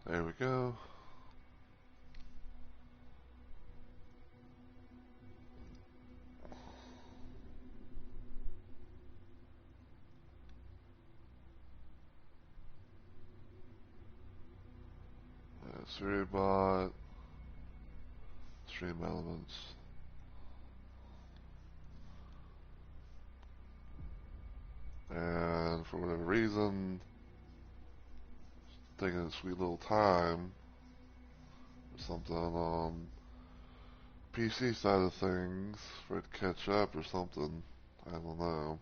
There we go. SiriBot, Stream Elements. And for whatever reason, taking a sweet little time or something on PC side of things for it to catch up or something. I don't know.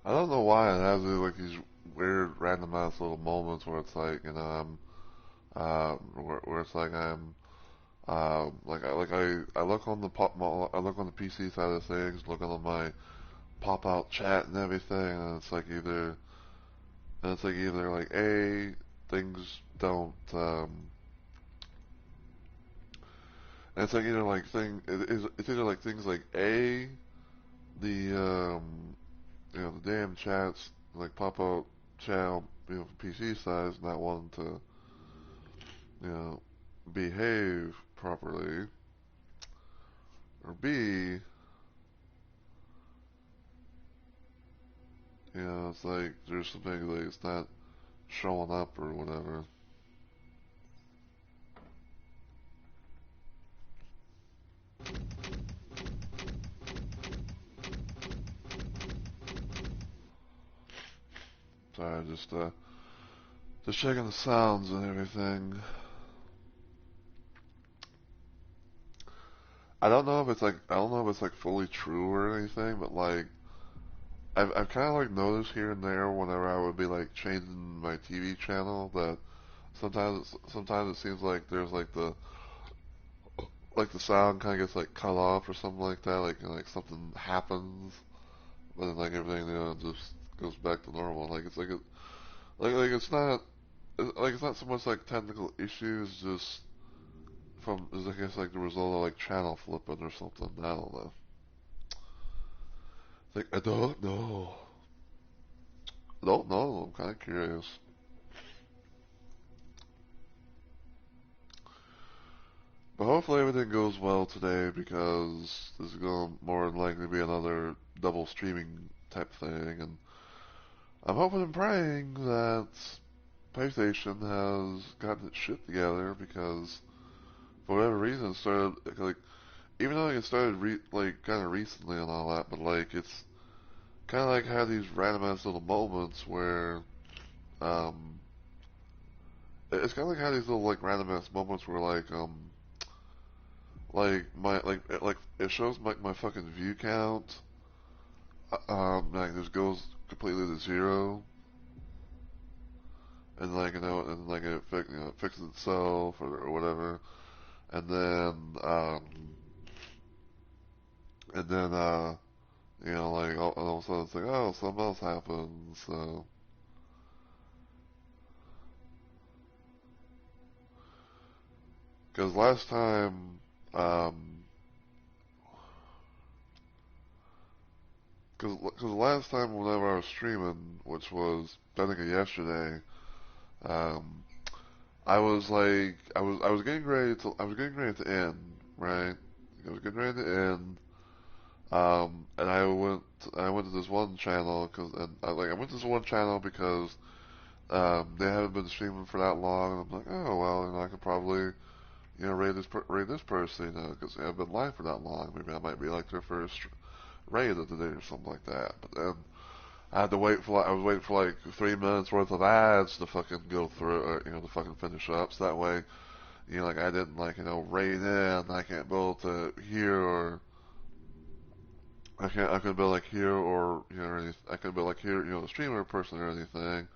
I don't know why it has like these weird random ass little moments where it's like, I'm where it's like I'm I look on the I look on the PC side of things, looking on my pop out chat and everything, and it's like either like A, things don't and it's like either like it's either like things like A, the the damn chats like pop out chat, PC side is not wanting to you know behave properly, or B, it's like there's something like it's not showing up or whatever. Sorry, just checking the sounds and everything. I don't know if it's like fully true or anything, but like I've kind of like noticed here and there whenever I would be like changing my TV channel that sometimes it seems like there's like the sound kind of gets like cut off or something like that, like something happens, but then like everything just goes back to normal. Like it's like like it's not so much like technical issues, just from I guess like the result of like channel flipping or something. I don't know. Like I don't know. I don't know. I'm kind of curious. But hopefully everything goes well today because this is going to more than likely be another double streaming type thing, and I'm hoping and praying that PlayStation has gotten its shit together because for whatever reason it started like even though it started like kind of recently and all that, but like it's kind of like had these random ass little moments where um it's kind of like had these little like random ass moments where like my like it shows like my fucking view count like just goes completely to zero, and like and like it fixes itself or whatever, and then and then like all of a sudden it's like, oh, something else happens. So because last time um because last time whenever I was streaming, which was I think yesterday, um I was getting ready to end, right? I was getting ready to end. And I went to this one channel I went to this one channel because they haven't been streaming for that long, and I'm like, oh well, I could probably raid this person, because they haven't been live for that long. Maybe I might be like their first raid of the day or something like that. But then I was waiting for like 3 minutes worth of ads to fucking go through, or to fucking finish up. So that way, like I didn't raid in. I can't be able to hear or I could be like here or I could be like here, the streamer person or anything.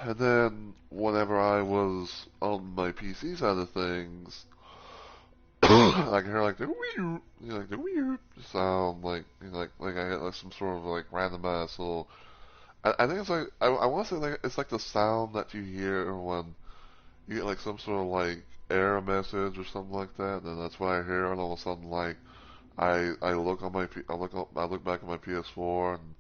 And then whenever I was on my PC side of things, I can hear like the weird, like the weird sound, like like I get like some sort of like random ass little. I think it's like I want to say like it's like the sound that you hear when you get like some sort of like error message or something like that, and that's what I hear, and all of a sudden like I look on my I look back at my PS4 and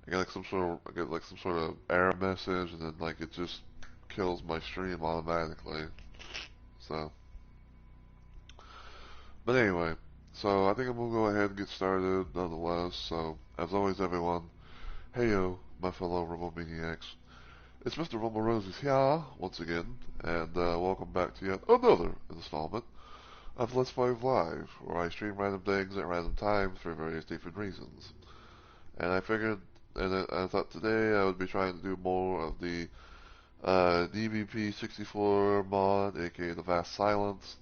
I get like some sort of I get like some sort of error message, and then like it just kills my stream automatically. So, but anyway, so I think I'm gonna go ahead and get started nonetheless. So, as always, everyone, hey yo, my fellow Rumble Maniacs. It's Mr. Rumble Roses here once again, and welcome back to yet another installment of Let's Play Live, where I stream random things at random times for various different reasons. And I figured, and I thought today I would be trying to do more of the DBP64 mod, aka the Vast Silence.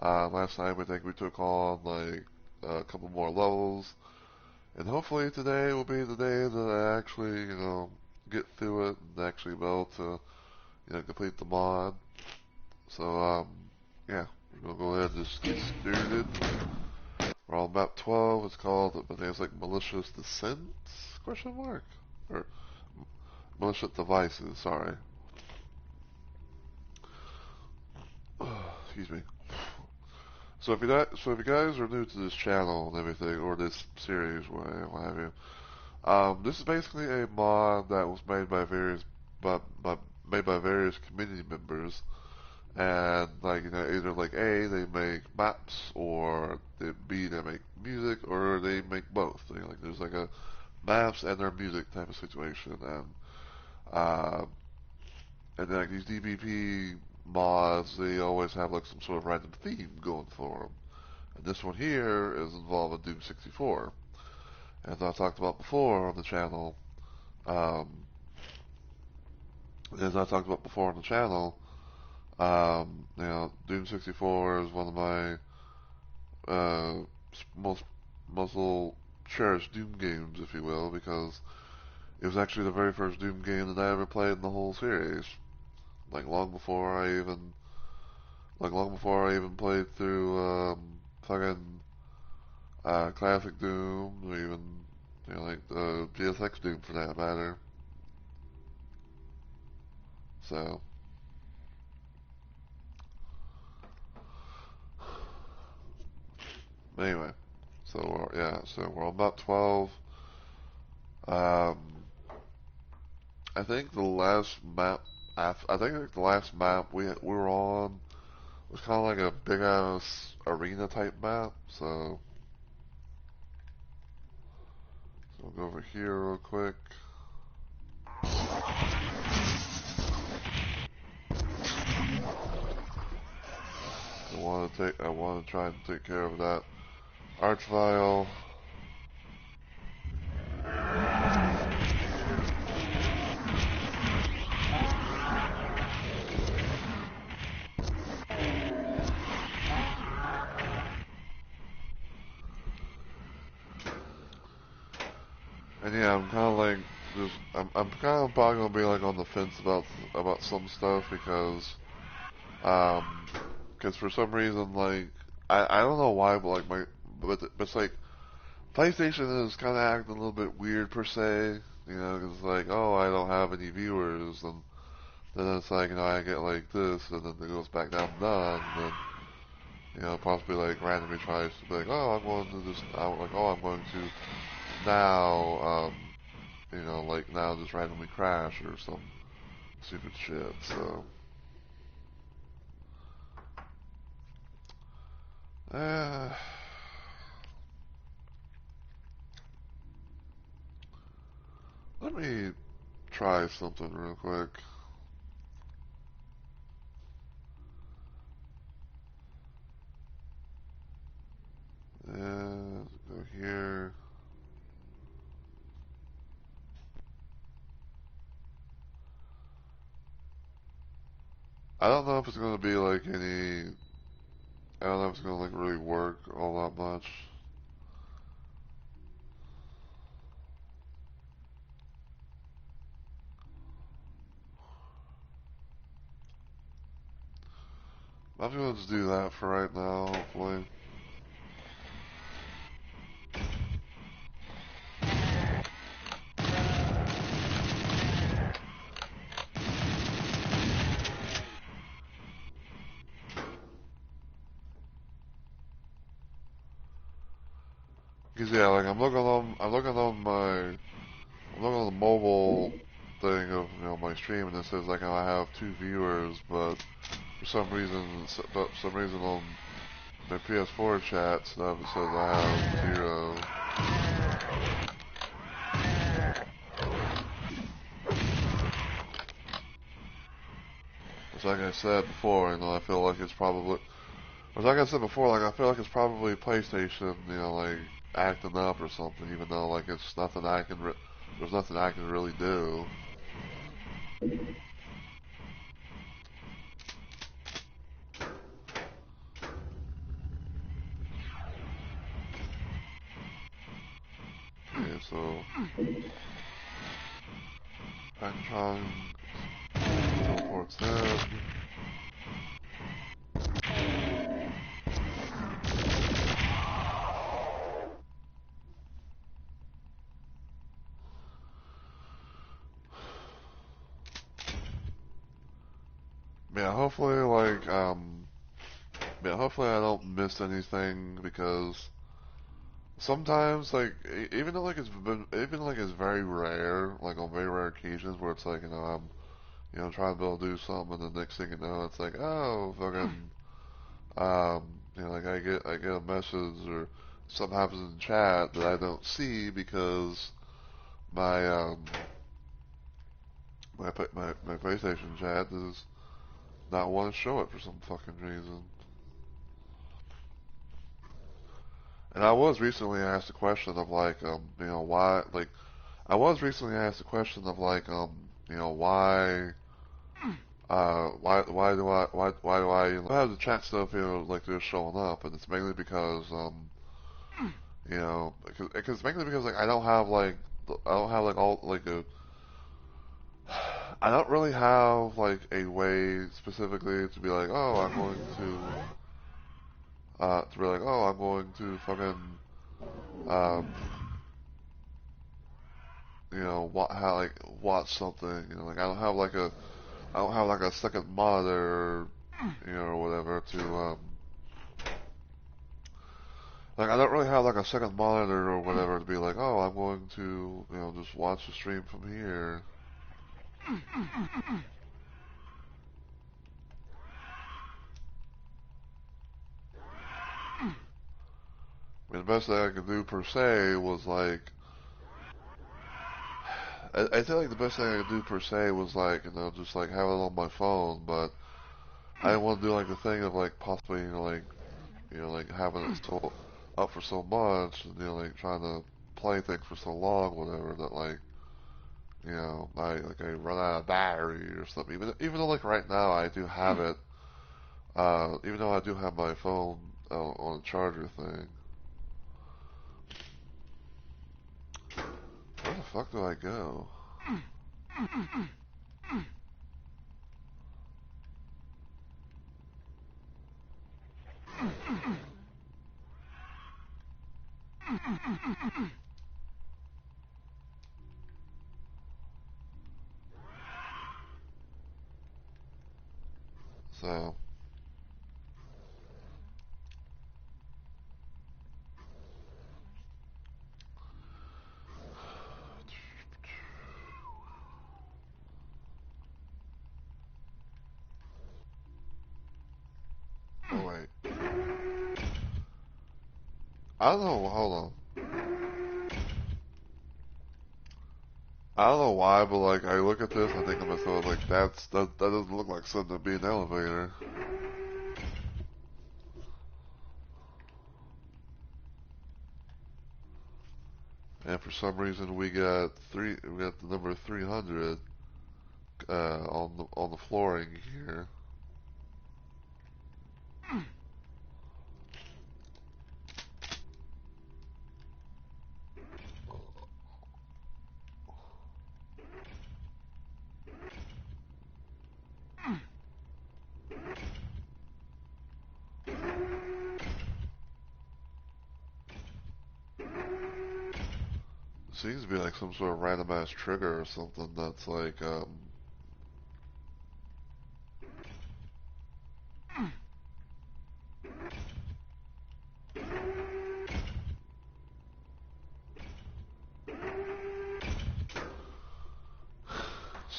Last time I think we took on like a couple more levels, and hopefully today will be the day that I actually, get through it and actually be able to, complete the mod. So, yeah, we're gonna go ahead and just get started. We're on map 12. It's called, I think it's like Malicious Descents? Question mark? Or Malicious Devices, sorry. Excuse me. So if you guys are new to this channel and everything, or this series, what have you, this is basically a mod that was made by various community members, and like either like A, they make maps, or B, they make music, or they make both. Like there's like a maps and their music type of situation, uh, and then like these DBP mods, they always have like some sort of random theme going for them. And this one here is involving Doom 64. As I talked about before on the channel, um, Doom 64 is one of my uh, most most little cherished Doom games, if you will, because it was actually the very first Doom game that I ever played in the whole series. Like long before I even played through fucking classic Doom, or even like the PSX Doom for that matter. So anyway, so we're on about 12. Um, I think the last map, I think like the last map we were on was kind of like a big ass arena type map. So we'll go over here real quick. I want to try and take care of that Archvile. And yeah, I'm kind of like I'm kind of probably gonna be like on the fence about some stuff because for some reason like I don't know why, but like but it's like PlayStation is kind of acting a little bit weird per se, because like, oh, I don't have any viewers, and then it's like, I get like this, and then it goes back down to none, and then possibly like randomly tries to be like, oh, I'm going to this, I'm going to now, like now just randomly crash or some stupid shit. So, uh, let me try something real quick. Go here. I don't know if it's gonna be like I don't know if it's gonna like really work all that much. I'm gonna just do that for right now, hopefully. Cause yeah, like I'm looking on the mobile thing of my stream, and it says like I have 2 viewers, but for some reason, on my PS4 chat stuff it says I have 0. It's like I said before, I feel like it's probably, like I said before, like I feel like it's probably PlayStation, like acting up or something, even though like it's nothing there's nothing I can really do. Okay, so Antron reports that. Yeah, hopefully hopefully I don't miss anything, because sometimes like even though like it's very rare, like on very rare occasions where it's like I'm trying to be able to do something, and the next thing you know it's like, oh fucking like I get a message or something happens in chat that I don't see because my my PlayStation chat does not want to show it for some fucking reason. And I was recently asked a question of like, why, like, I was recently asked a question of like, why do I have the chat stuff, like they're showing up, and it's mainly because, because mainly because like I don't have like, all like I don't really have like a way specifically to be like, oh, I'm going to be like, oh, I'm going to fucking, um, watch something. Like I don't have like a second monitor, or whatever like I don't really have like a second monitor or whatever to be like, oh, I'm going to, just watch the stream from here. I mean, the best thing I could do per se was like, I feel like the best thing I could do per se was like, just like have it on my phone, but I didn't want to do like the thing of like possibly, like having it so up for so much, and like trying to play things for so long, whatever, that like, I run out of battery or something. Even though like right now I do have it, even though I do have my phone on a charger thing. Where the fuck do I go? So, oh wait, I don't know. Hold on. I don't know why, but like I look at this, I think to myself like that doesn't look like something to be an elevator. And for some reason we got the number 300 on the flooring here. Seems to be like some sort of random ass trigger or something that's like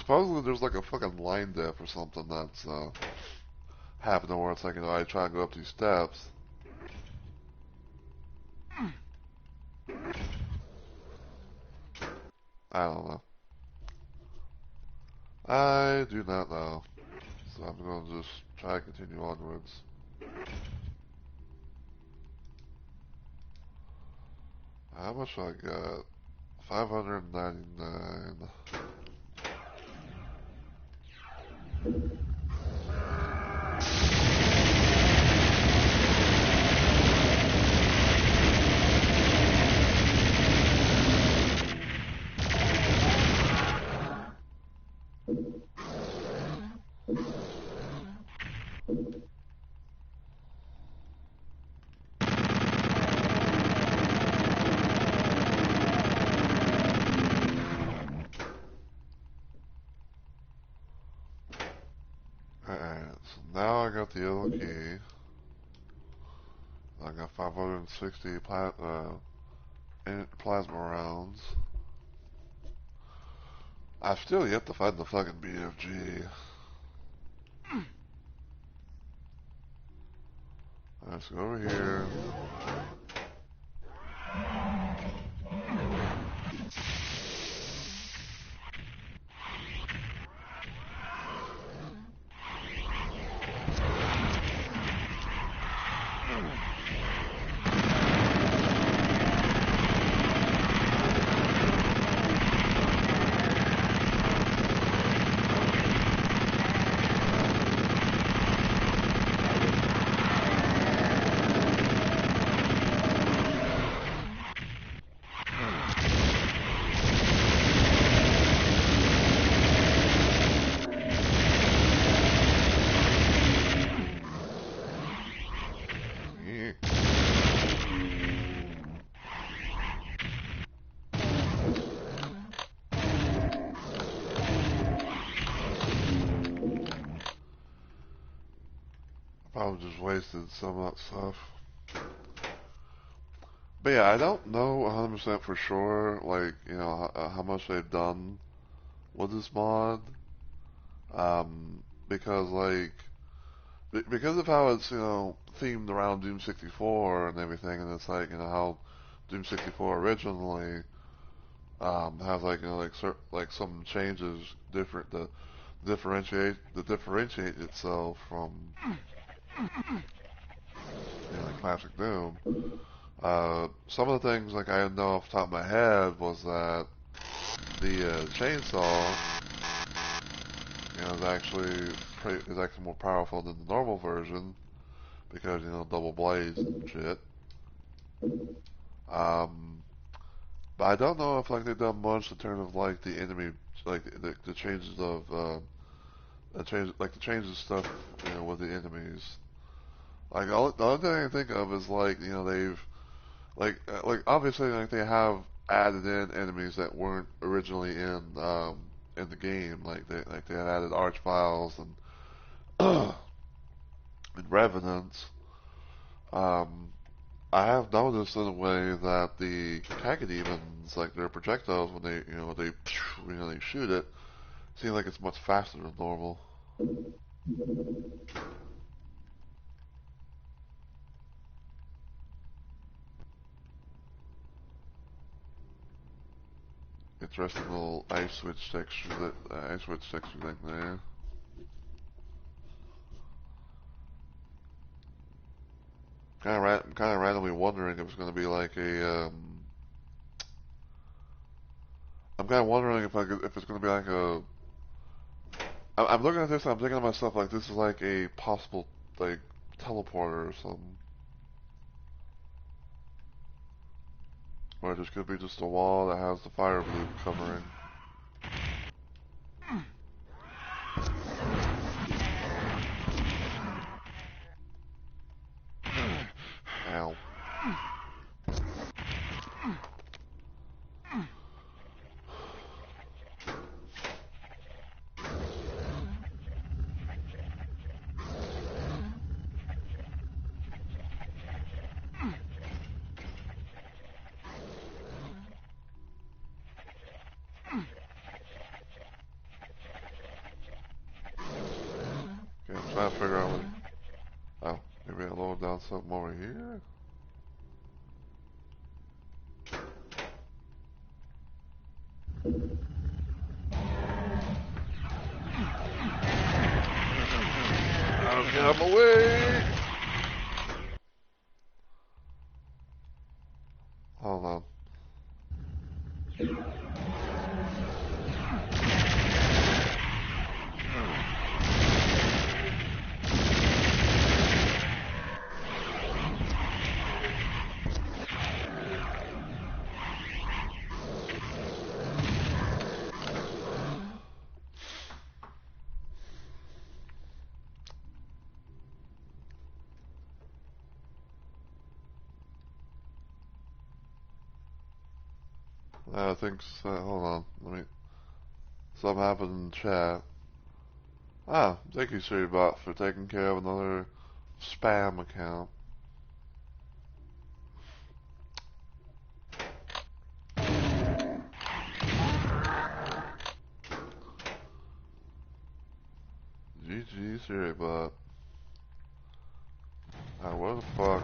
supposedly there's like a fucking line dip or something that's happening where it's like, I try and go up these steps. I don't know. I do not know. So I'm going to just try to continue onwards. How much I got? 599. Alright, so now I got the yellow key. I got 560 plasma rounds. I've still yet to find the fucking BFG. Let's go over here. Probably just wasted some of that stuff. But yeah, I don't know 100% for sure, like, how much they've done with this mod. Because, like, because of how it's, themed around Doom 64 and everything, and it's like, how Doom 64 originally, has like, like some changes different to differentiate itself from, like classic Doom. Some of the things, like, I know off the top of my head was that the chainsaw, is actually more powerful than the normal version because, double blades and shit. But I don't know if, like, they've done much in terms of, like, the enemy, like the changes of the changes stuff, with the enemies. Like, the only thing I can think of is, like, they've like obviously, like, they have added in enemies that weren't originally in the game. They had added Archviles and and Revenants. Um, I have noticed in a way that the Cacodemons, like their projectiles, when they shoot it, seem like it's much faster than normal. Interesting little ice switch texture thing there. I'm kind of randomly wondering if it's going to be like a. I'm kind of wondering if it's going to be like a. I'm looking at this and I'm thinking to myself, like, this is like a possible, like, teleporter or something. Or this could be just a wall that has the fire blue covering. Ow. trying to figure out what. Oh, maybe I lowered down something over here? Oh, get out of my way! Hold on. I think so. Hold on. Let me. Something happened in chat. Ah, thank you, SiriBot, for taking care of another spam account. GG, SiriBot. Ah, where the fuck?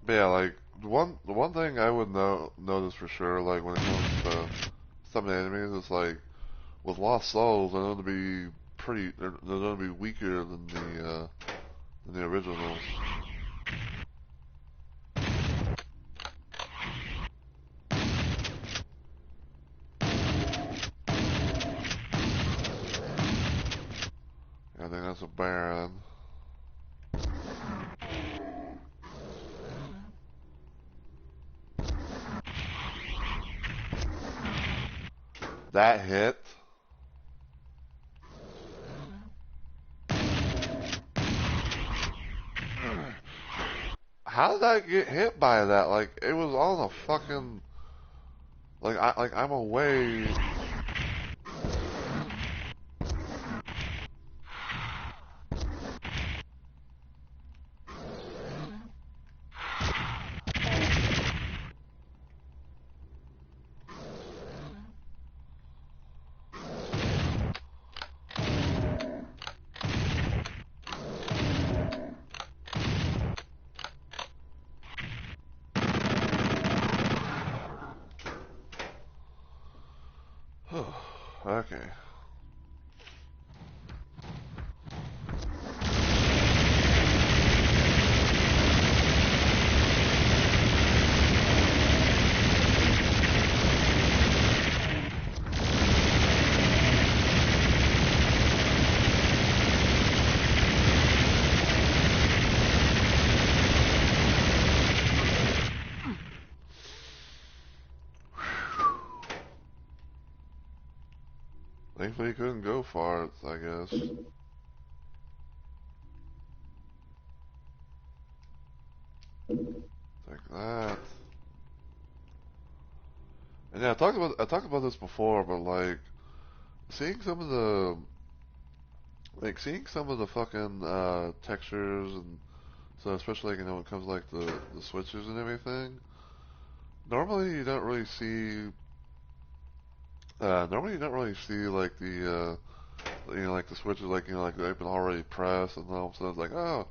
But yeah, like the one thing I would notice for sure, like when it comes to some enemies, is like with Lost Souls, they're going to be they're going to be weaker than the originals. I think that's a Baron. That hit. How did I get hit by that? Like it was on a fucking I'm away. Okay. Thankfully, he couldn't go far, I guess. Like that. And yeah, I talked about this before, but like seeing some of the seeing some of the fucking textures and so especially like, when it comes to like the switches and everything. Normally you don't really see normally you don't really see like the like the switches like they've been already pressed and all of a sudden it's like, oh,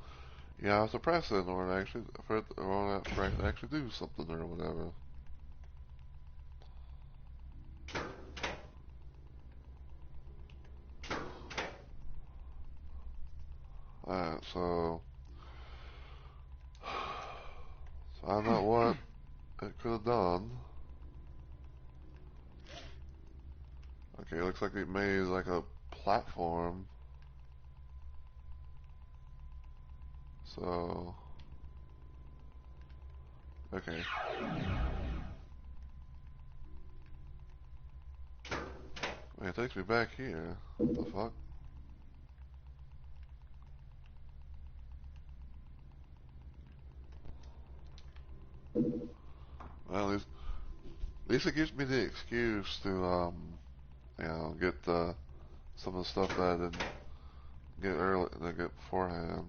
yeah, I have to press it in order to actually for it to actually do something or whatever. Alright, so I know what it could have done. Okay, looks like it made like a platform. So, okay. Wait, it takes me back here. What the fuck? Well, at least it gives me the excuse to, you know, get some of the stuff that I didn't get early, that I get beforehand.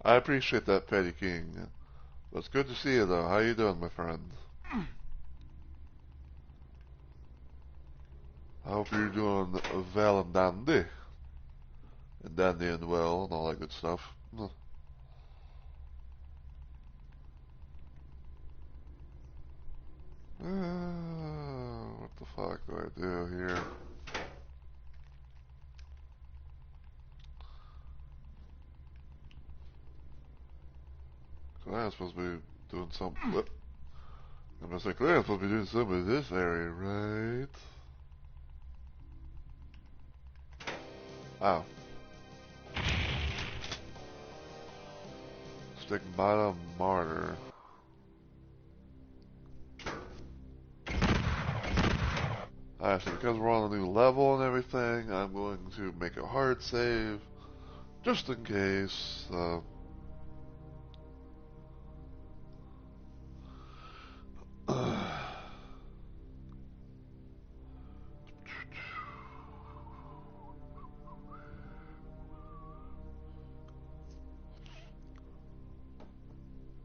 I appreciate that, Petty King. But it's good to see you, though. How you doing, my friend? I hope you're doing well and dandy. And dandy and well and all that good stuff. What the fuck do I do here? I'm supposed to be doing some. I'm gonna say, I'm supposed to be doing some of this area, right? Wow. Stigmata Martyr. Alright, so because we're on a new level and everything, I'm going to make a hard save. Just in case.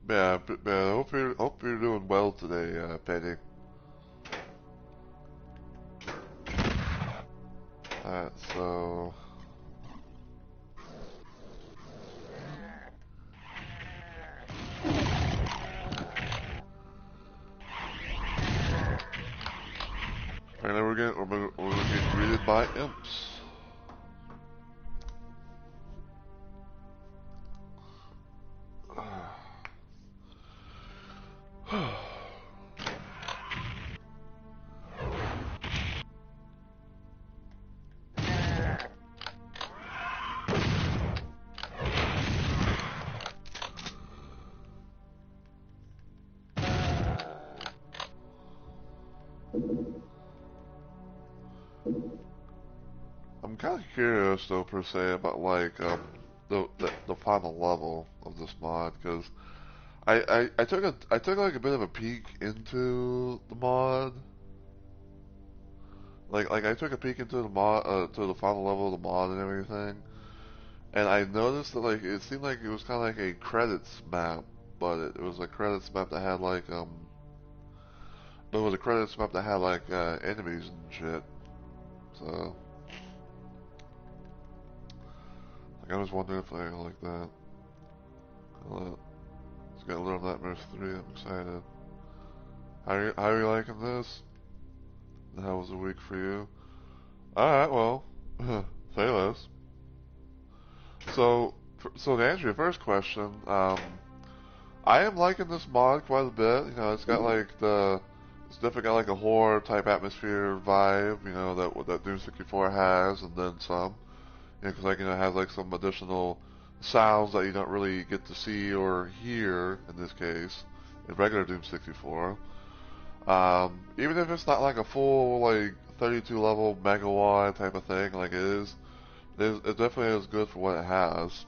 But I hope you're doing well today, Penny. Alright, so right now we're gonna get greeted by imps. I'm kind of curious though, per se, about like the final level of this mod, because I took like a bit of a peek into the mod. Like I took a peek into the mod, to the final level of the mod and everything, and I noticed that like it seemed like it was kind of like a credits map, but it was a credits map that had like but it was a credits map that had like enemies and shit. So like I was wondering if I like that. It's got Little Nightmares 3. I'm excited. How are you liking this? How was the week for you? Alright, well, say less. So to answer your first question, I am liking this mod quite a bit. You know, it's got like it's definitely got like a horror type atmosphere vibe. You know that Doom 64 has, and then some. You know, because like it has like some additional sounds that you don't really get to see or hear in this case in regular Doom 64. Even if it's not like a full like 32 level megawatt type of thing, like it definitely is good for what it has.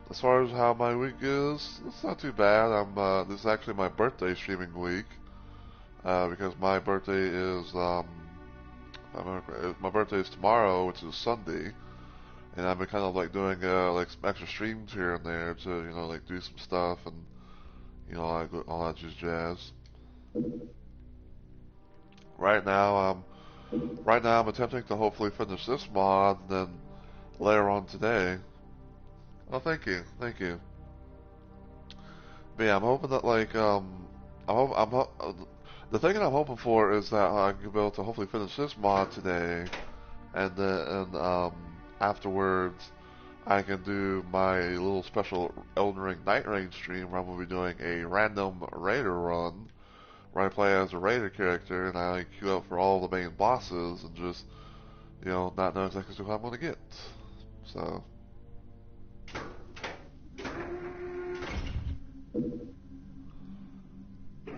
As far as how my week is, it's not too bad. This is actually my birthday streaming week, because my birthday is, my birthday is tomorrow, which is Sunday, and I've been kind of like doing, like some extra streams here and there to, you know, like do some stuff and, you know, all that just jazz. Right now, I'm attempting to hopefully finish this mod, and then later on today. Oh, thank you. But yeah, I'm hoping that like the thing that I'm hoping for is that I can be able to hopefully finish this mod today, and then afterwards I can do my little special Elden Ring Night Rain stream where I'm gonna be doing a random raider run where I play as a raider character and I like queue up for all the main bosses and just you know, not know exactly what I'm gonna get. So.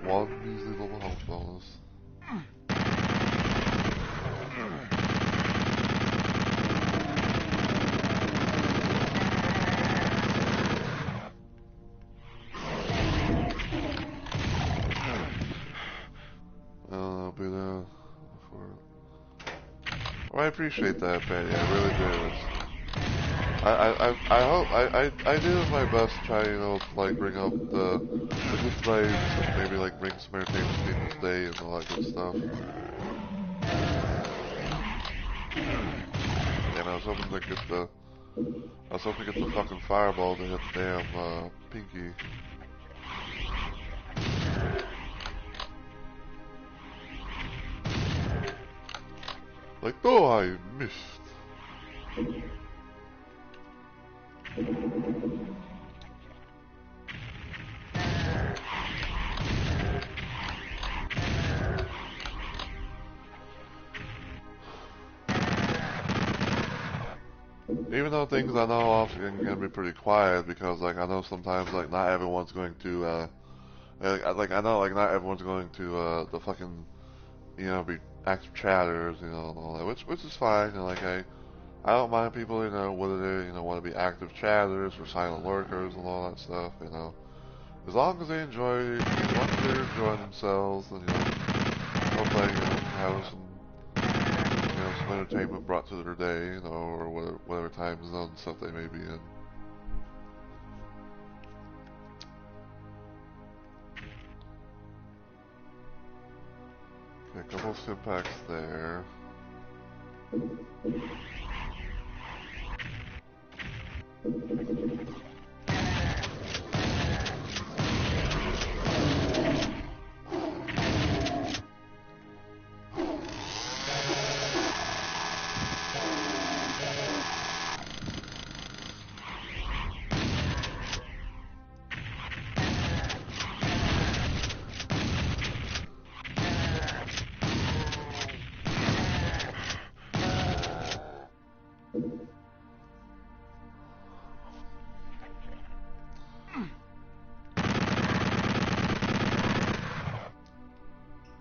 One measly little health bonus. I'll be there for it. Well, I appreciate that, Patty. I really do. I hope I did my best to try, you know, to like bring up the good vibes and maybe like bring some entertainment to people's day and all that good stuff. And I was hoping to get the fucking fireball to hit the damn pinky. Like, oh, I missed. Even though things I know often can be pretty quiet because, like, I know sometimes, like, not everyone's going to, like, I know, like, not everyone's going to, the fucking, you know, be active chatters, you know, and all that, which is fine, you know, like, I don't mind people, you know, whether they, you know, want to be active chatters or silent lurkers and all that stuff, you know. As long as they enjoy, as long as they're enjoying themselves and, you know, hopefully, you know, have some, you know, some entertainment brought to their day, you know, or whatever time zone stuff they may be in. Okay, a couple of Stimpaks there.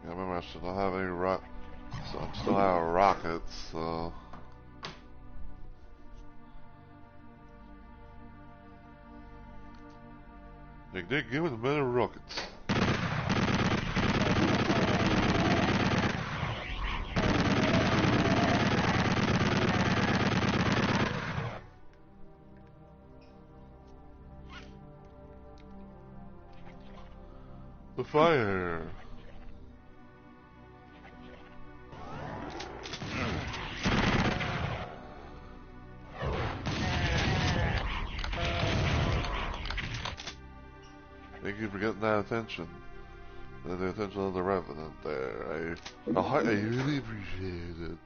Yeah, remember I still don't have any so I'm still out of rockets, so. They give me the better rockets. The fire. Thank you for getting that attention. The attention of the Revenant there. I really appreciate it.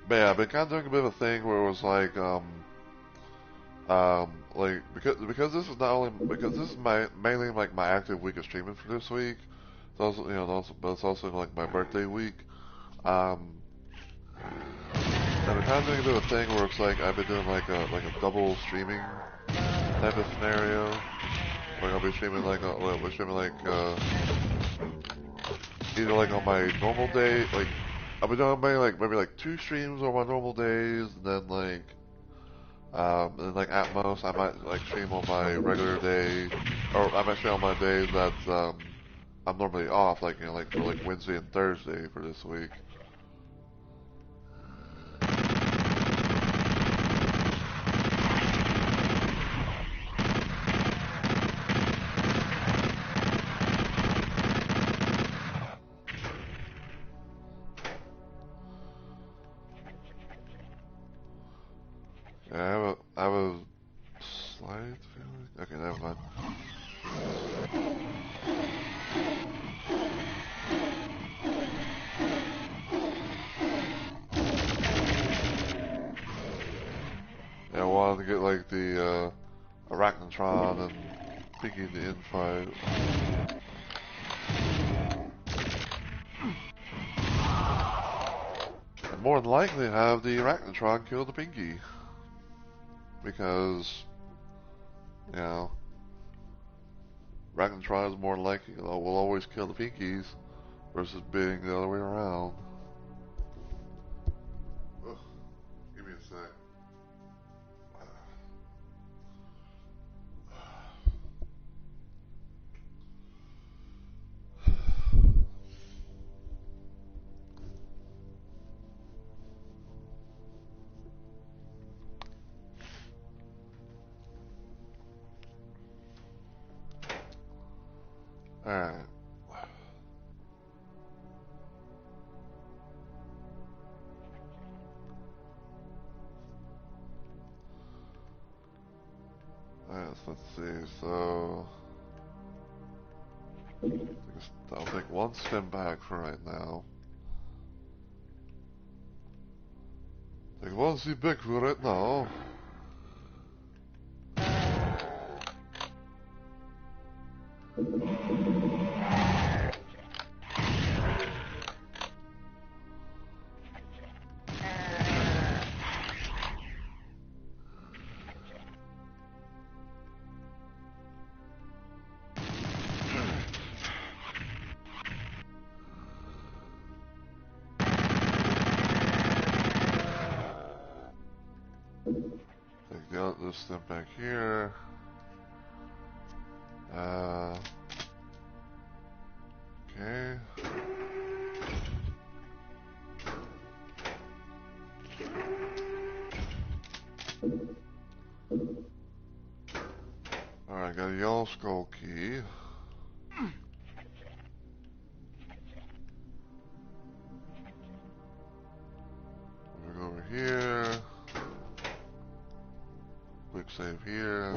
But yeah, I've been kind of doing a bit of a thing where it was like because this is not only because this is mainly like my active week of streaming for this week. It's also, you know, but it's also like my birthday week. Um, I've been kind of doing a bit of a thing where it's like I've been doing like a double streaming type of scenario. Like I'll be streaming either like on my normal day, like I'll be doing maybe like 2 streams on my normal days, and then and like at most I might like stream on my regular day, or I might stream on my days that I'm normally off, like, you know, like for like Wednesday and Thursday for this week. Yeah, I have a slight feeling. Okay, never mind. Yeah, I wanted to get like the Arachnotron and Pinky in the infight. more than likely have the Arachnotron kill the Pinky. Because, you know, Arachnotron is more likely, will always kill the Pinkies versus being the other way around. Ugh, give me a sec. Alright. Alright, so let's see, so I'll take one stem back for right now. Take one seat back for right now. Take this step back here. Okay. Alright, got a yellow skull key. We go over here. Quick save here.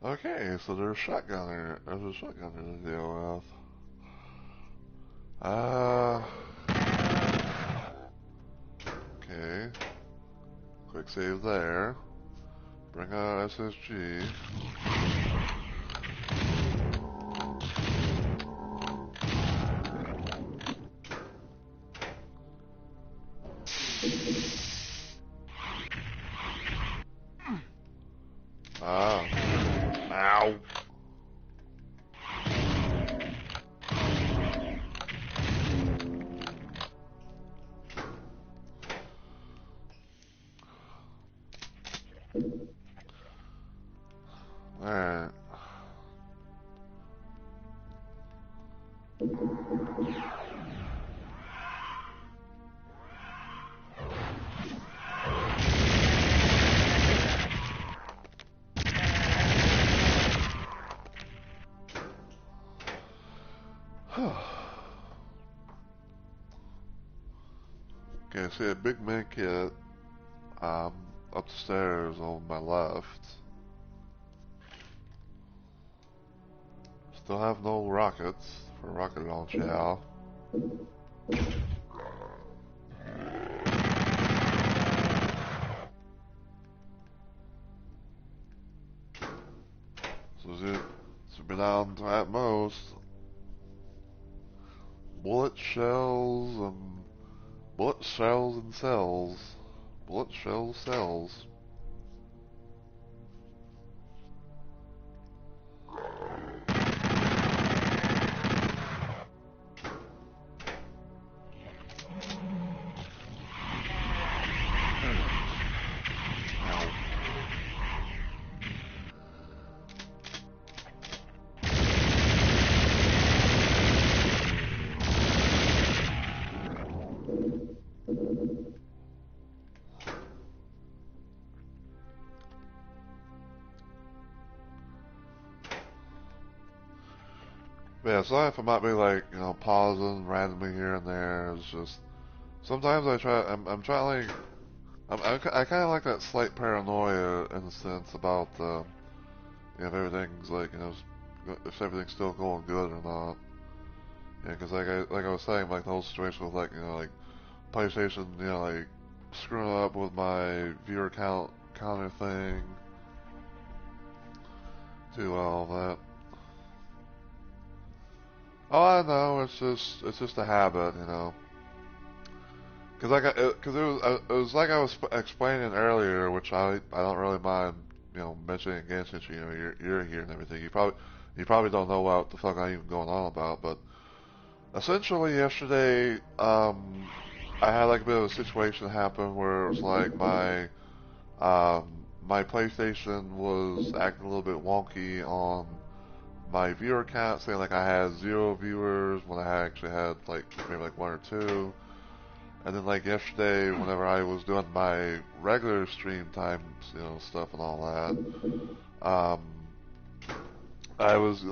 Okay, so there's a shotgunner. There's a shotgunner to deal with. Okay. Quick save there. Bring out SSG. Ow. Alright. Okay, see a big med kit up the stairs on my left. Still have no rockets for rocket launch now. So it's been down to at most bullet shells and cells. Bullet shell cells. Yeah, sorry if I might be like, pausing randomly here and there. It's just sometimes I'm trying like I kind of like that slight paranoia in a sense about if everything's like if everything's still going good or not. Yeah, because like I was saying, like the whole situation with like like PlayStation, like screwing up with my viewer counter thing, do all that. Oh, I know. It's just a habit, Because it was like I was explaining earlier, which I don't really mind mentioning again since you're here and everything. You probably don't know what the fuck I'm even going on about, but essentially yesterday I had like a bit of a situation happen where it was like my PlayStation was acting a little bit wonky on my viewer count, saying like I had 0 viewers when I actually had like maybe like 1 or 2. And then like yesterday, whenever I was doing my regular stream times, stuff and all that, I was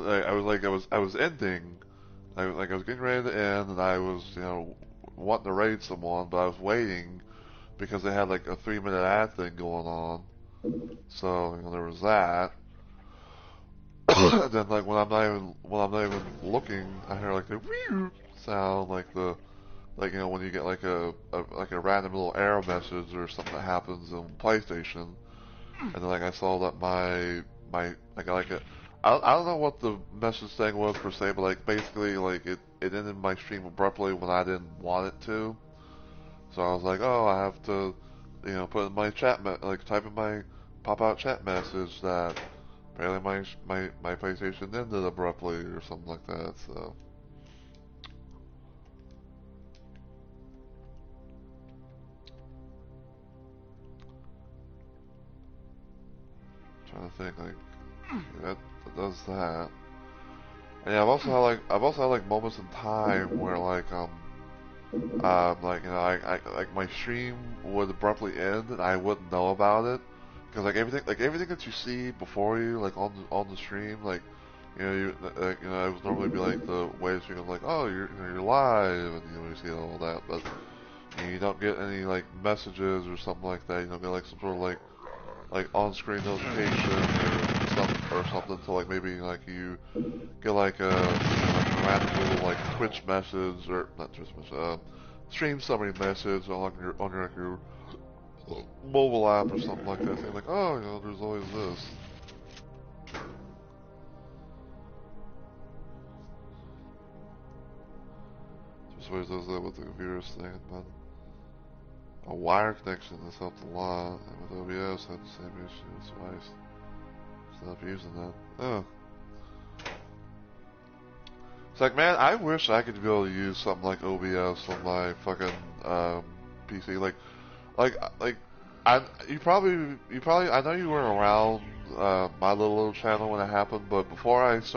ending, I was getting ready to end, and I was wanting to raid someone, but I was waiting because they had like a 3-minute ad thing going on. So there was that. Then like when I'm not even looking, I hear like the weird sound, like when you get like a random little error message or something that happens on PlayStation, and then like I saw that my like I don't know what the message thing was per se, but like basically like it ended my stream abruptly when I didn't want it to. So I was like, oh, I have to put in my like type in my pop out chat message that apparently my PlayStation ended abruptly or something like that. So. Trying to think like that does that. And yeah, I've also had like moments in time where like I like my stream would abruptly end and I wouldn't know about it because like everything that you see before you like on the stream like it would normally be like the way the stream is like, oh, you're live, and you see all that, but you don't get any like messages or something like that. You don't get like some sort of like on-screen notification or something to like maybe like you get like a random little like Twitch message or not Twitch message, stream summary message on your mobile app or something like that, saying like, oh, there's always this. Just always does that with the virus thing, but a wire connection has helped a lot, and with OBS I had the same issue twice. Stop using that. Oh. It's like, man, I wish I could be able to use something like OBS on my fucking PC. Like, I know you weren't around my little channel when it happened, but before I was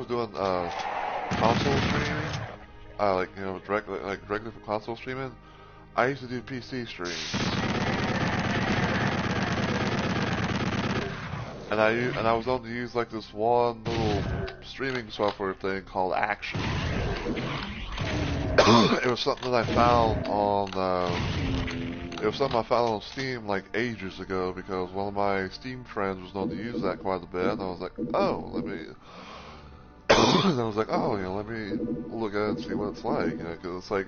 doing console streaming, directly from console streaming, I used to do PC streams, and I was able to use like this one little streaming software thing called Action. It was something that I found on it was something I found on Steam like ages ago because one of my Steam friends was known to use that quite a bit, and I was like, oh, let me. And I was like, oh, let me look at it and see what it's like, because it's like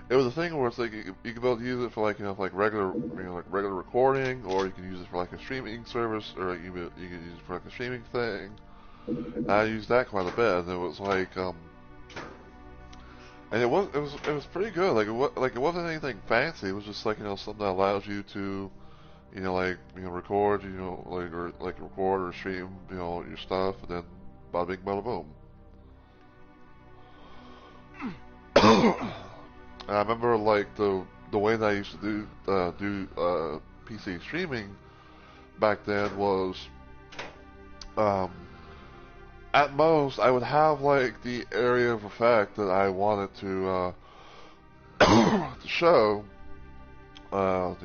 it was a thing where it's like you could be able to use it for like for like regular like regular recording, or you can use it for like a streaming service, or like, you can use it for like a streaming thing. And I used that quite a bit, and it was like and it was pretty good. Like it wasn't anything fancy. It was just like something that allows you to record like record or stream your stuff, and then bada bing bada boom. And I remember like the way that I used to do PC streaming back then was um, at most I would have like the area of effect that I wanted to show. That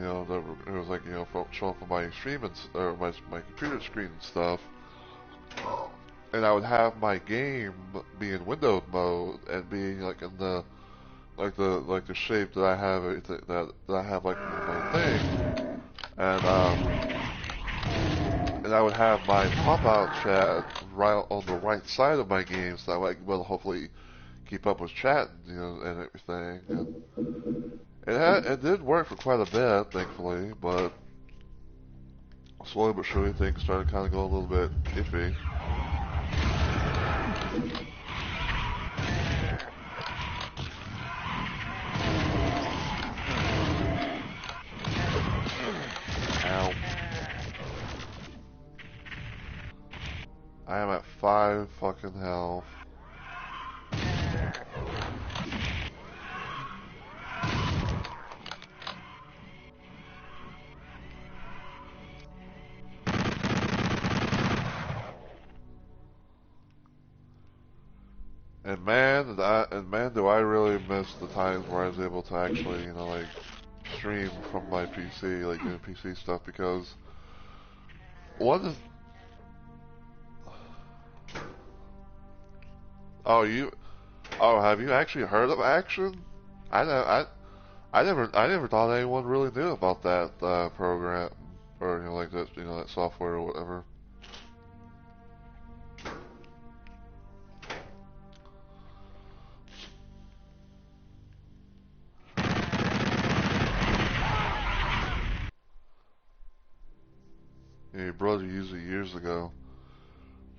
it was like showing for my stream or my computer screen and stuff, and I would have my game be in windowed mode and being like in the like the shape that I have that I have like my thing, and and I would have my pop-out chat right on the right side of my game, so that way I can well hopefully keep up with chat, and everything. And it did work for quite a bit, thankfully, but slowly but surely things started kind of going a little bit iffy. Ow. I am at 5 fucking health. And man, do I really miss the times where I was able to actually, like stream from my PC, like doing PC stuff, because one is, oh have you actually heard of Action? I know, I never thought anyone really knew about that program, or like that, that software or whatever. Your brother used it years ago.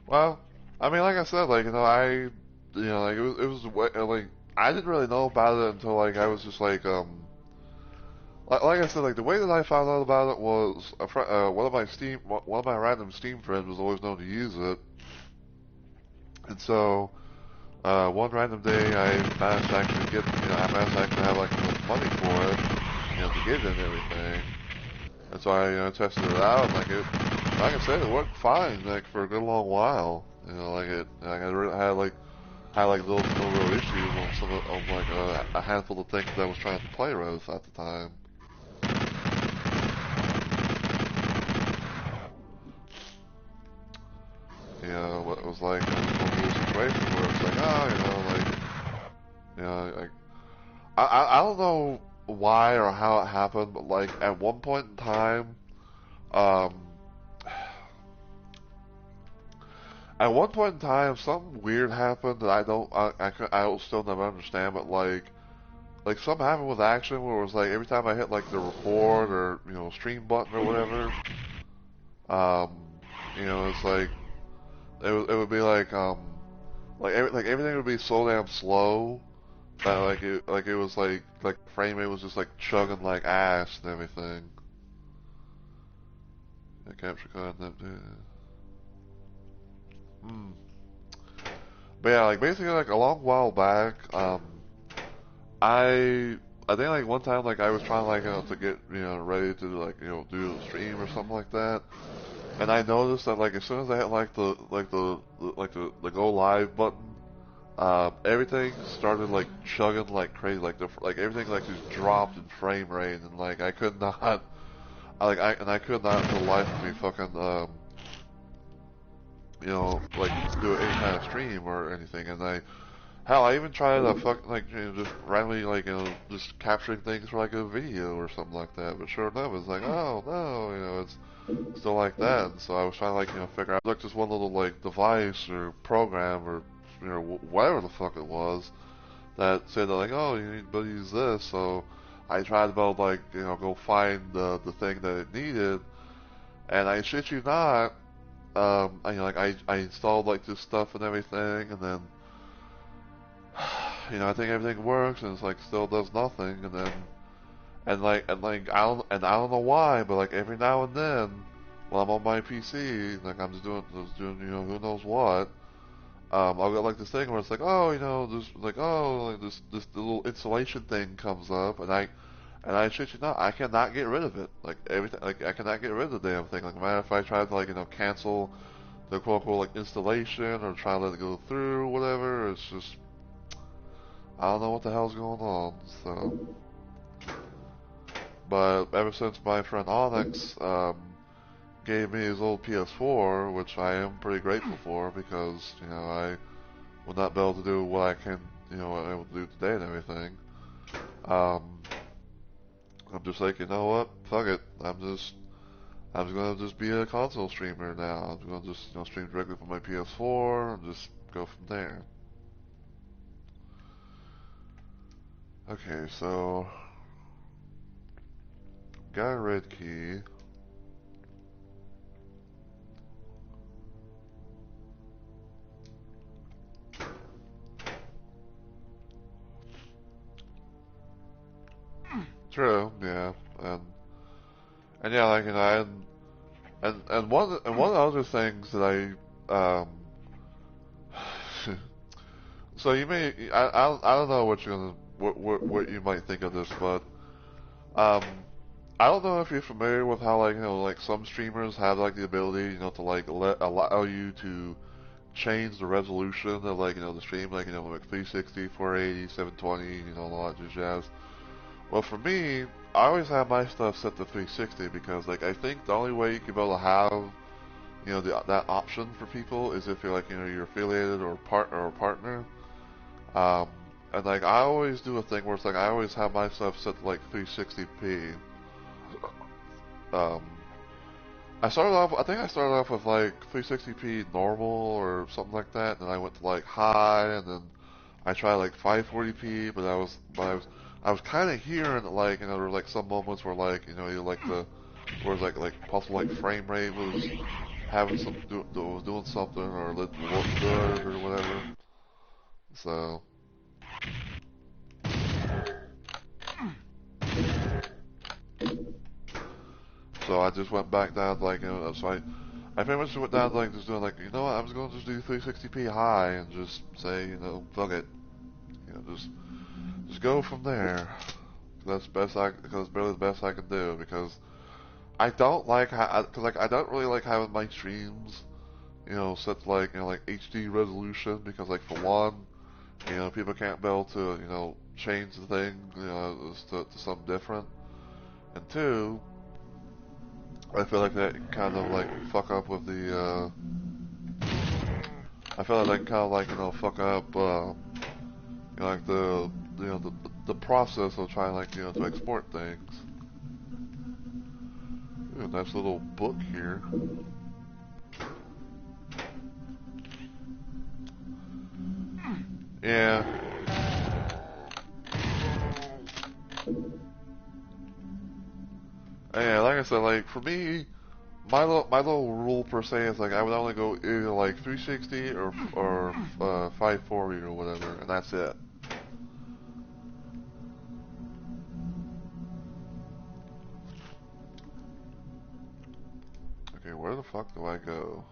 Well, I mean, like I said, like like like I didn't really know about it until like I was just like I said, like the way that I found out about it was one of my random Steam friends was always known to use it, and so one random day I managed to actually I managed to actually have like enough money for it, to get it and everything, and so I tested it out, and like I said, it worked fine, like for a good long while, like I really had like little no real issues on like a handful of things that I was trying to play with at the time. It was like one of those situations where it's like, oh, like, I don't know why or how it happened, but like at one point in time, um, something weird happened that I will still never understand, but like something happened with Action where it was like every time I hit like the record or stream button or whatever, um, it's like it would be like everything would be so damn slow that like it was like the frame rate was just like chugging like ass and everything. The capture card and that. Hmm. But yeah, like basically like a long while back, I think like one time like I was trying like to get ready to like do a stream or something like that, and I noticed that like as soon as I hit like the go live button, everything started like chugging like crazy, like everything like just dropped in frame rate, and like I could not, I could not for the life of me fucking like do any kind of stream or anything, and hell, I even tried to fuck like just randomly like just capturing things for like a video or something like that, but sure enough, it's like oh no, it's still like that, and so I was trying to like figure out like just one little like device or program or whatever the fuck it was that said that like, oh, you need to use this. So I tried to build like go find the thing that it needed, and I shit you not, I installed like this stuff and everything, and then I think everything works, and it's like still does nothing, and then I don't know why, but like every now and then while I'm on my PC, like I'm just doing who knows what. I'll get like this thing where it's like, oh, this little installation thing comes up, and I shit you not, I cannot get rid of it. Like everything, like I cannot get rid of the damn thing. Like, no matter if I try to like cancel the quote unquote like installation or try to let it go through, whatever, it's just I don't know what the hell's going on. So, but ever since my friend Onyx gave me his old PS4, which I am pretty grateful for because I will not be able to do what I can, what I'm able to do today and everything. Um, I'm just like, you know what? Fuck it. I'm just gonna just be a console streamer now. I'm gonna just, stream directly from my PS4 and just go from there. Okay, so got a red key. True, yeah, and yeah, like, and one of the other things that so you may, I don't know what you're gonna, what you might think of this, but um, I don't know if you're familiar with how, like, like some streamers have like the ability, to like allow you to change the resolution of, like, the stream, like, like 360, 480, 720, all that jazz. Well, for me, I always have my stuff set to 360 because, like, I think the only way you can be able to have, that option for people is if you're like, you're affiliated or partner. Um, and like I always do a thing where it's like I always have my stuff set to like 360p. Um, I think I started off with like 360p normal or something like that, and then I went to like high, and then I tried like 540p, I was kind of hearing that, like, there were like some moments where, like, you like where it's like possible like frame rate was having some was doing something or it looked good or whatever. So I just went back down to, like, I pretty much just went down to, like, just doing like, I'm just gonna just do 360p high and just say, fuck it, just go from there. Because it's barely the best I can do because I don't like how, cause like I don't really like having my streams, set to like, like HD resolution because, like, for one, people can't be able to, change the thing, to something different, and two, I feel like that kind of like fuck up with I feel like that kind of like, fuck up, like the process of trying, like, to export things. Ooh, nice little book here. Yeah. Yeah, like I said, like, for me, my little rule per se is like I would only go either like 360 or 540 or whatever, and that's it. Okay, where the fuck do I go?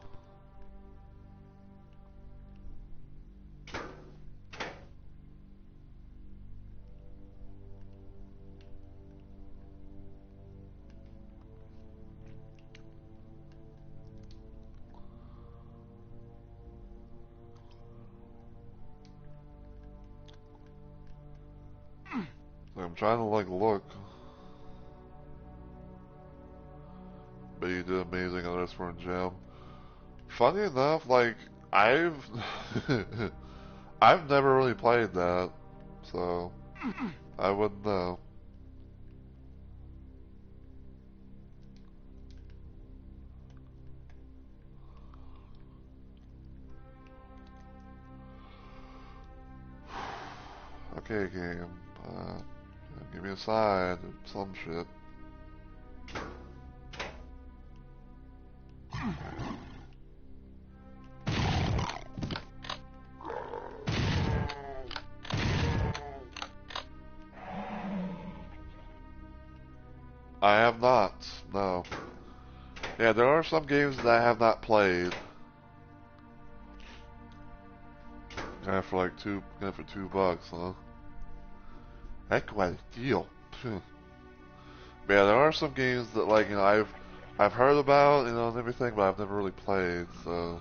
I'm trying to like look, but you did amazing on this for a gem. Funny enough, like I've I've never really played that, so I wouldn't know. Okay, game. Give me a sign, some shit. I have not. No. Yeah, there are some games that I have not played. For like for $2, huh? Heck, quite a deal. But yeah, there are some games that, like, I've heard about, and everything, but I've never really played. So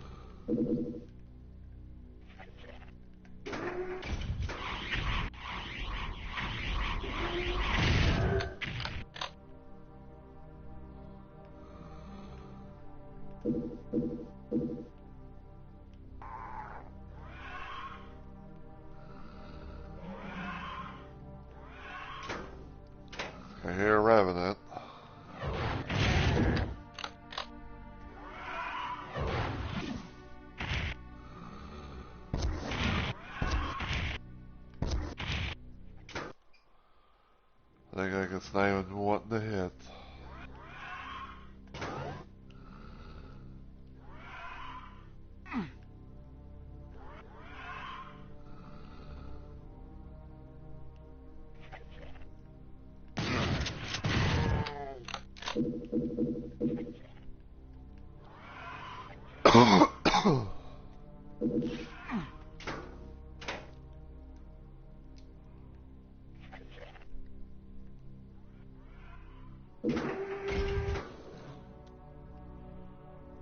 think it's not even wanting to hit.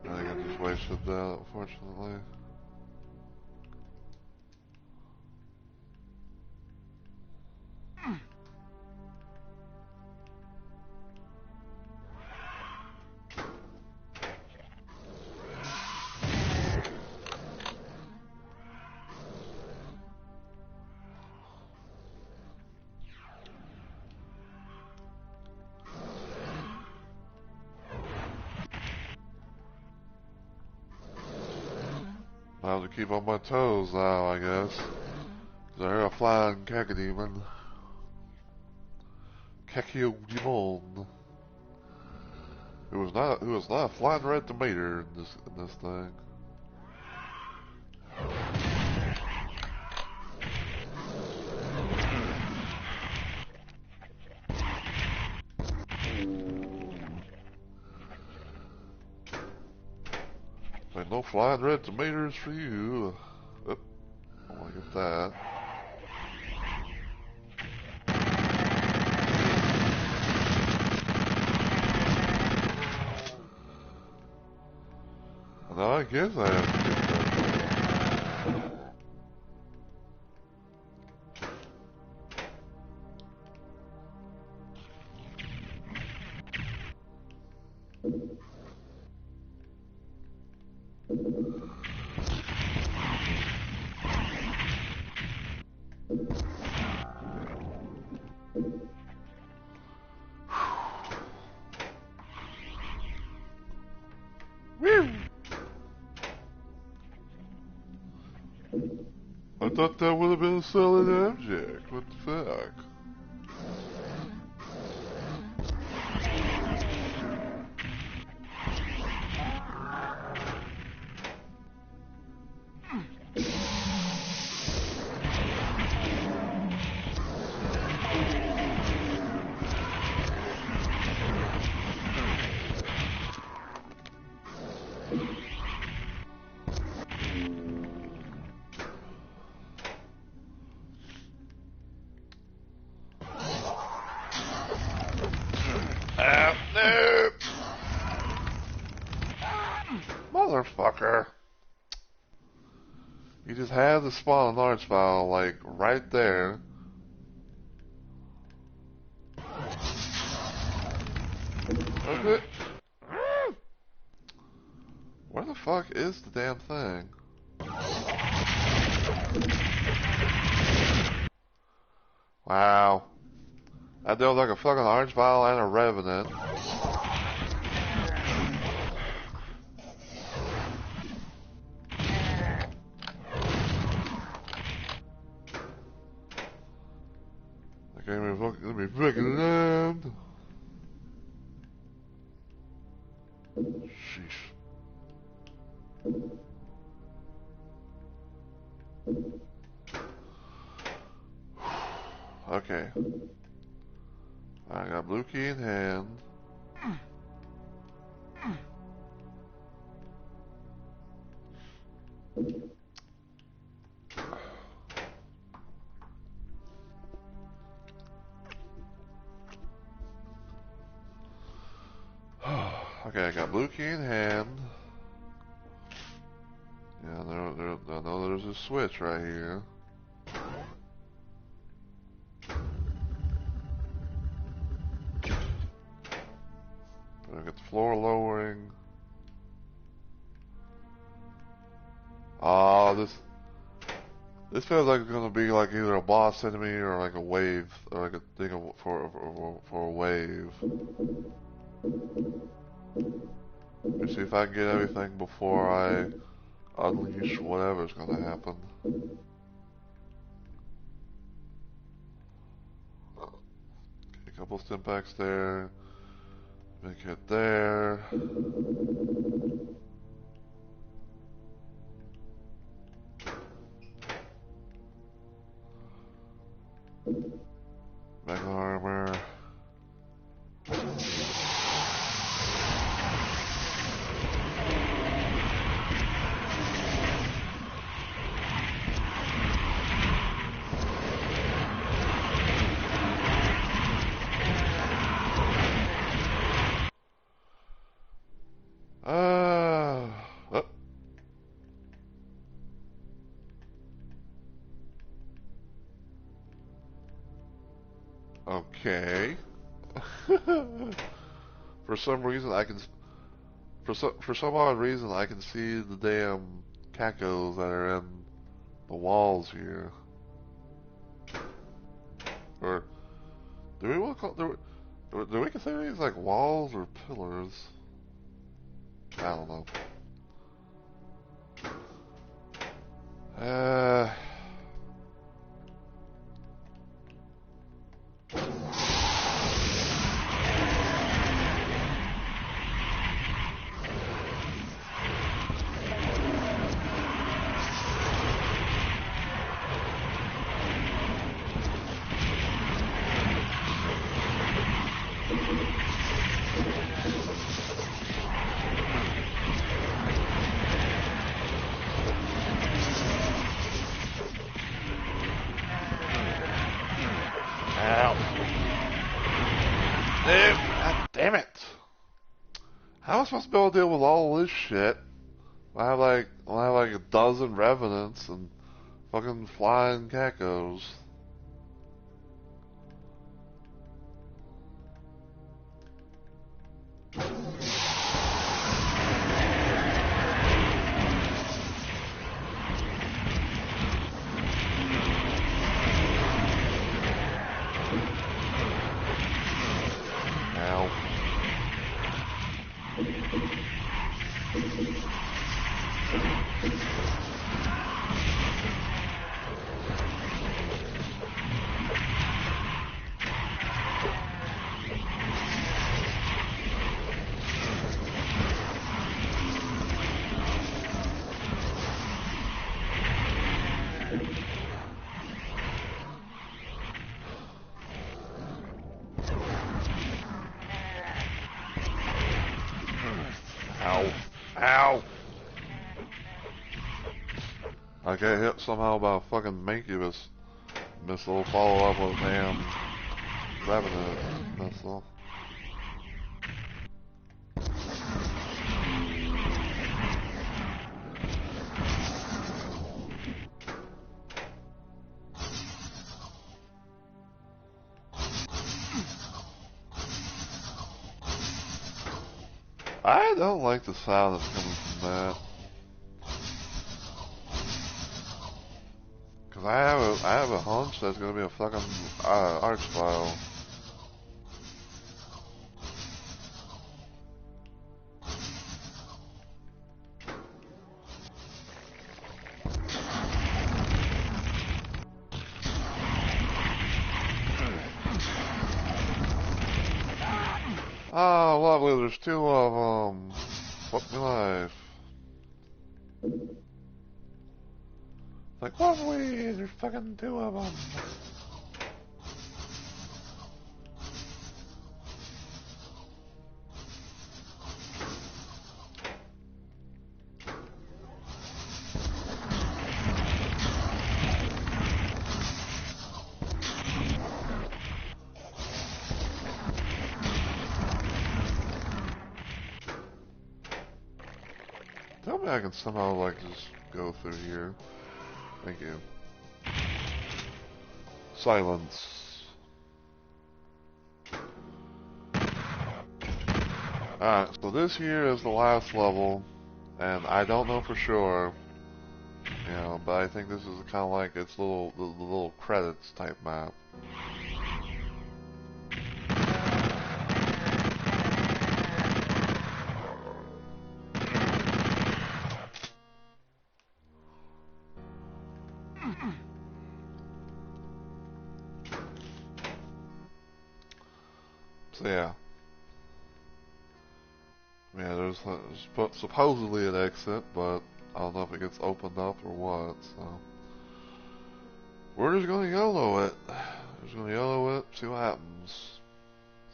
I think I just wasted that, unfortunately. I have to keep on my toes now, I guess. 'Cause I hear a flying Cacodemon. Cacodemon. It was not a flying red tomato in this thing. Like, no flying red tomatoes for you. Oop, I want to get that. Now I guess I have to get that. Woo! I thought that would have been a solid object. What the fuck? No! Motherfucker. You just had to spawn an archvile, like, right there. Okay. Where the fuck is the damn thing? Wow. I dealt like a fucking archvile and a revenant. Okay, let me fucking land. Sheesh. Okay. I got blue key in hand. Okay, I got blue key in hand. Yeah, I know there's a switch right here. I got the floor lowering. Ah, this feels like it's gonna be like either a boss enemy or like a wave, or like a thing for a wave. Let me see if I can get everything before I unleash whatever's gonna happen. couple Stimpaks there. Big hit there. Mega armor. Oh. Okay. For some reason, for some odd reason, I can see the damn cacos that are in the walls here. Or do we want to call do we consider these like walls or pillars? I don't know. Uh. Ow. Dude, God damn it. How am I supposed to be able to deal with all this shit? I have like a dozen revenants and fucking flying cacos. Ow. Ow. Ow. I get hit somehow by a fucking Mancubus missile, follow up with a damn Revenant missile. I don't like the sound that's coming from that. Cause I have a hunch that's gonna be a fucking Archvile. Oh, lovely, there's two of them. Fuck me life. Like, lovely, there's fucking two of them. Tell me I can somehow, like, just go through here. Thank you. Silence. Alright, so this here is the last level, and I don't know for sure, you know, but I think this is kind of like its little, the little credits type map. So yeah. Yeah, there's supposedly an exit, but I don't know if it gets opened up or what, so. We're just gonna YOLO it. We're just gonna YOLO it, see what happens.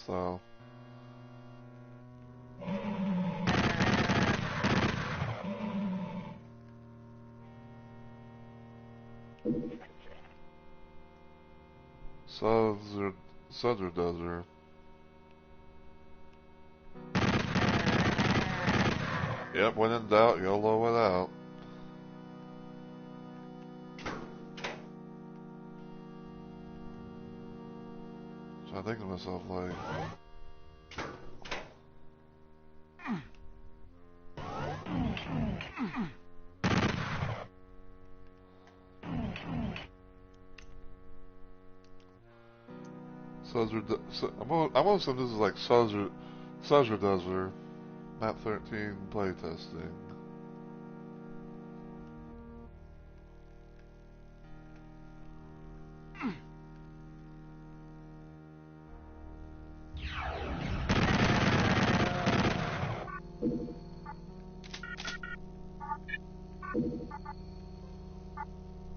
So. Suds or dozer. Yep, when in doubt, YOLO it out. So I think to myself, like... I'm gonna assume this is like Suds or dozer. Map 13 playtesting.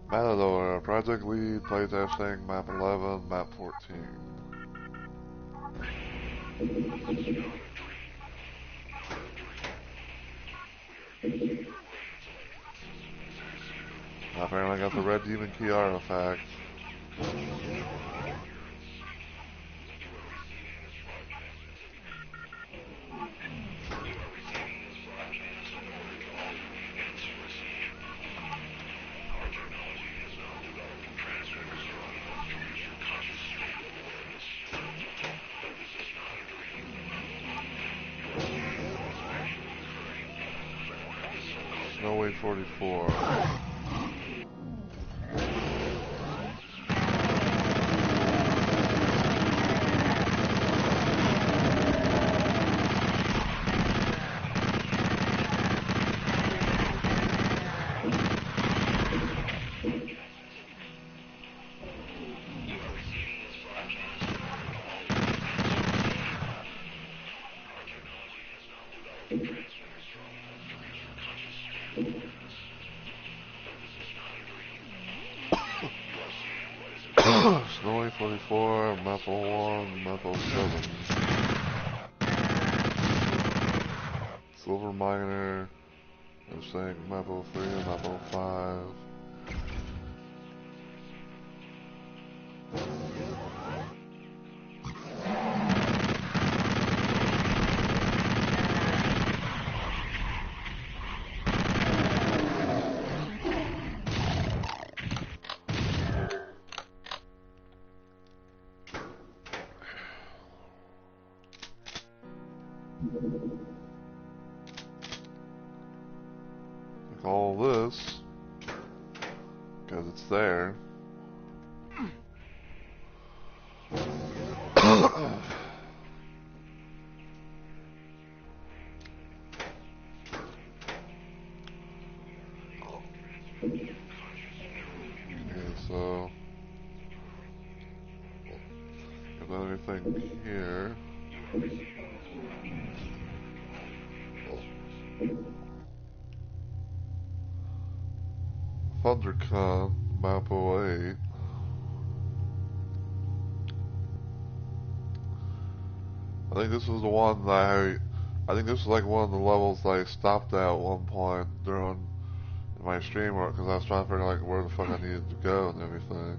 Matador, Project Lead, playtesting, map 11, map 14. Apparently I got the Red Demon Key artifact. Snowy 44. Snowy 44, map 01, map 07. Silver Miner, I'm saying map 03, map 05. Like all this, because it's there. Okay, so got anything here? ThunderCon, map 08. I think this was the one that I think this was like one of the levels that I stopped at one point during my stream work because I was trying to figure like where the fuck I needed to go and everything.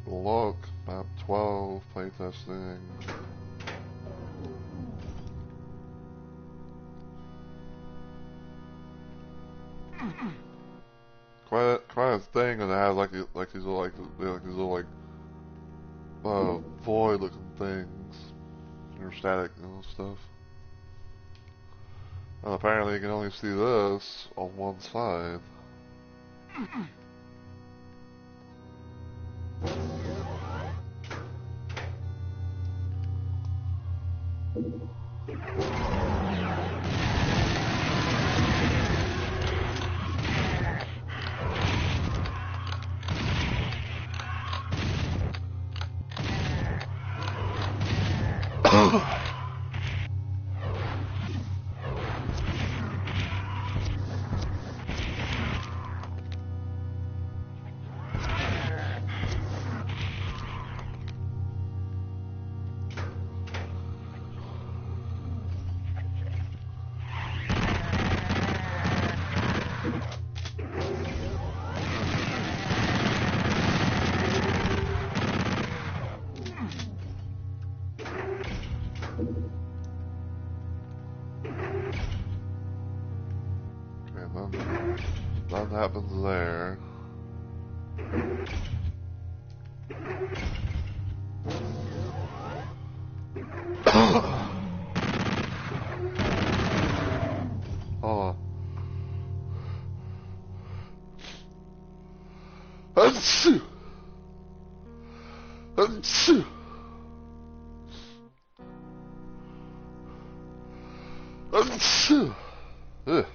Look, map 12, playtesting. Quite a thing, and it has like these little void looking things, or static stuff. And apparently you can only see this on one side. Nothing happens there. Hold on. Achoo! Achoo! Achoo! Ugh.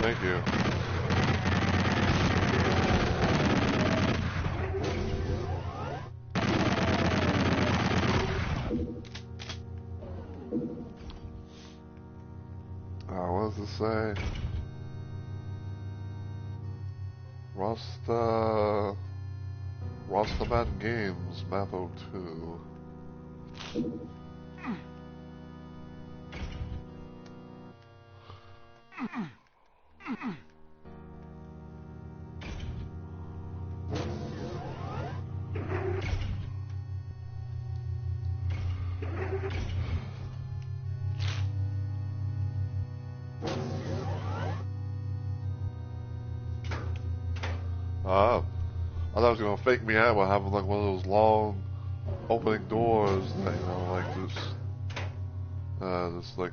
Thank you. What does it say? Rastaman Games, Map 02. I thought it was gonna fake me out by having like one of those long opening doors that, you know, like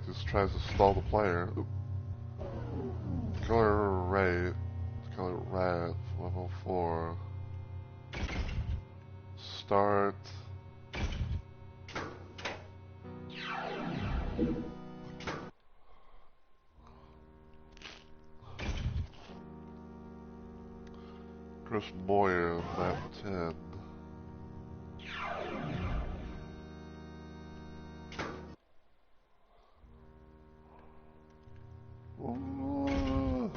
this tries to stall the player. Oop. Color red, 104. Start. Chris Moyer, map 10. Ooh.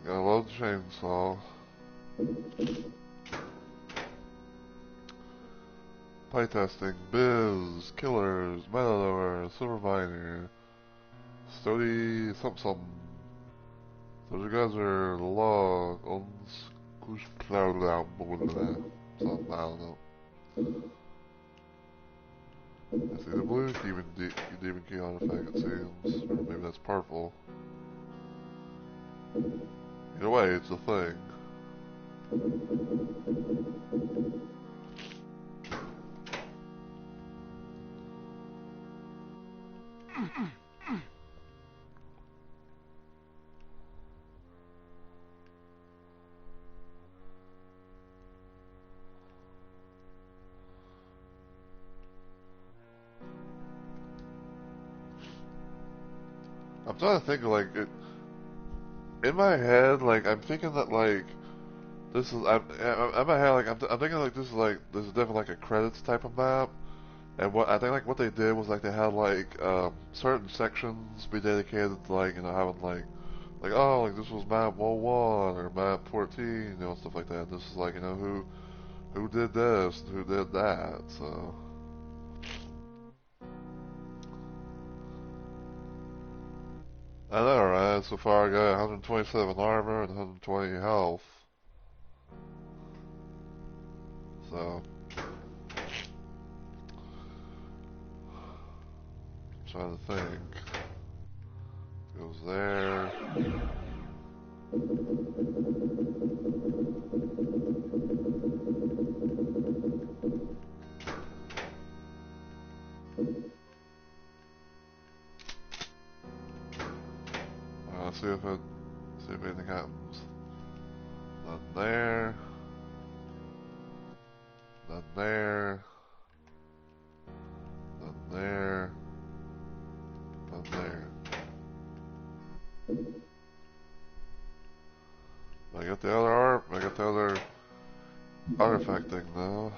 I love the chainsaw. Playtesting, Biz, Killers, Metalor, Silver Miner, Stody, something. Those guys are law, something, I don't know. I see the blue demon key artifact, it seems. Or maybe that's purple. Either way, it's a thing. I'm trying to think of, like, in my head, like, I'm thinking that, like, this is, in my head, like, I'm thinking, like, this is definitely, like, a credits type of map, and I think, like, what they did was, like, they had, like, certain sections be dedicated to, like, you know, having, like, oh, like, this was map 101, or map 14, you know, stuff like that. This is, like, you know, who did this, who did that, so... I know, right? So far I got 127 armor and 120 health. So... trying to think. Goes there. See if anything happens. None there. None there. None there. None there. I got the other artifact thing though.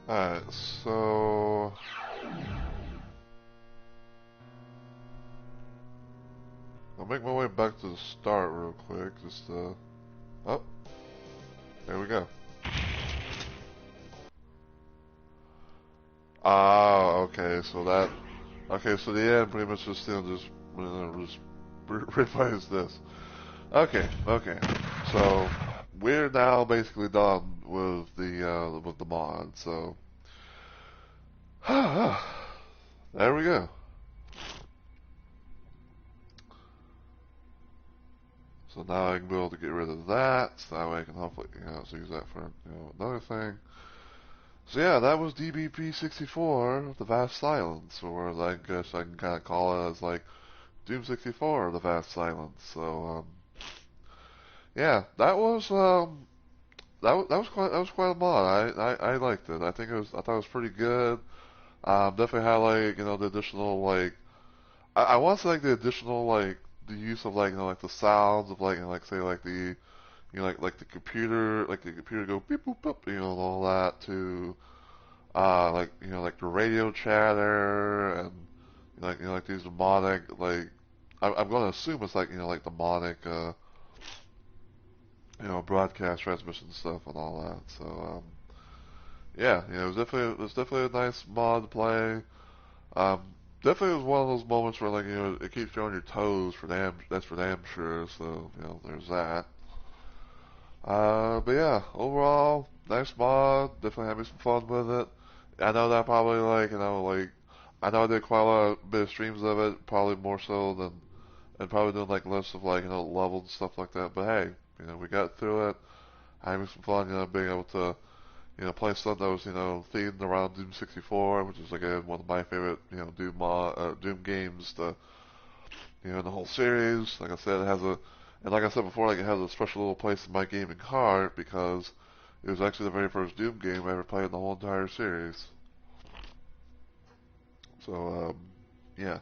Alright, so I'll make my way back to the start real quick, oh, there we go. Ah, okay, so the end pretty much just, just replace this. Okay, so we're now basically done with the mod, so there we go. So now I can be able to get rid of that, so that way I can hopefully, use that for, another thing. So yeah, that was DBP64, The Vast Silence, or I guess I can kind of call it as like Doom 64, The Vast Silence. So yeah, that was quite a mod. I liked it. I thought it was pretty good. Definitely had like the additional like I want to say like the additional like the use of like like the sounds of like like say like the like the computer go beep boop boop and all that to like like the radio chatter and like these demonic like I'm going to assume it's like like demonic broadcast transmission stuff and all that. So yeah, it was definitely a nice mod to play. Um, Definitely was one of those moments where like it keeps you on your toes that's for damn sure. So there's that. But yeah, overall nice mod. Definitely had me some fun with it. I know that probably like like I know I did quite a bit of streams of it, probably more so than and probably doing like lists of like levels and stuff like that. But hey, we got through it. Having some fun, being able to play something that was themed around Doom 64, which is again one of my favorite Doom games. In the whole series. Like I said, and like I said before, like it has a special little place in my gaming heart because it was actually the very first Doom game I ever played in the whole entire series. So yeah.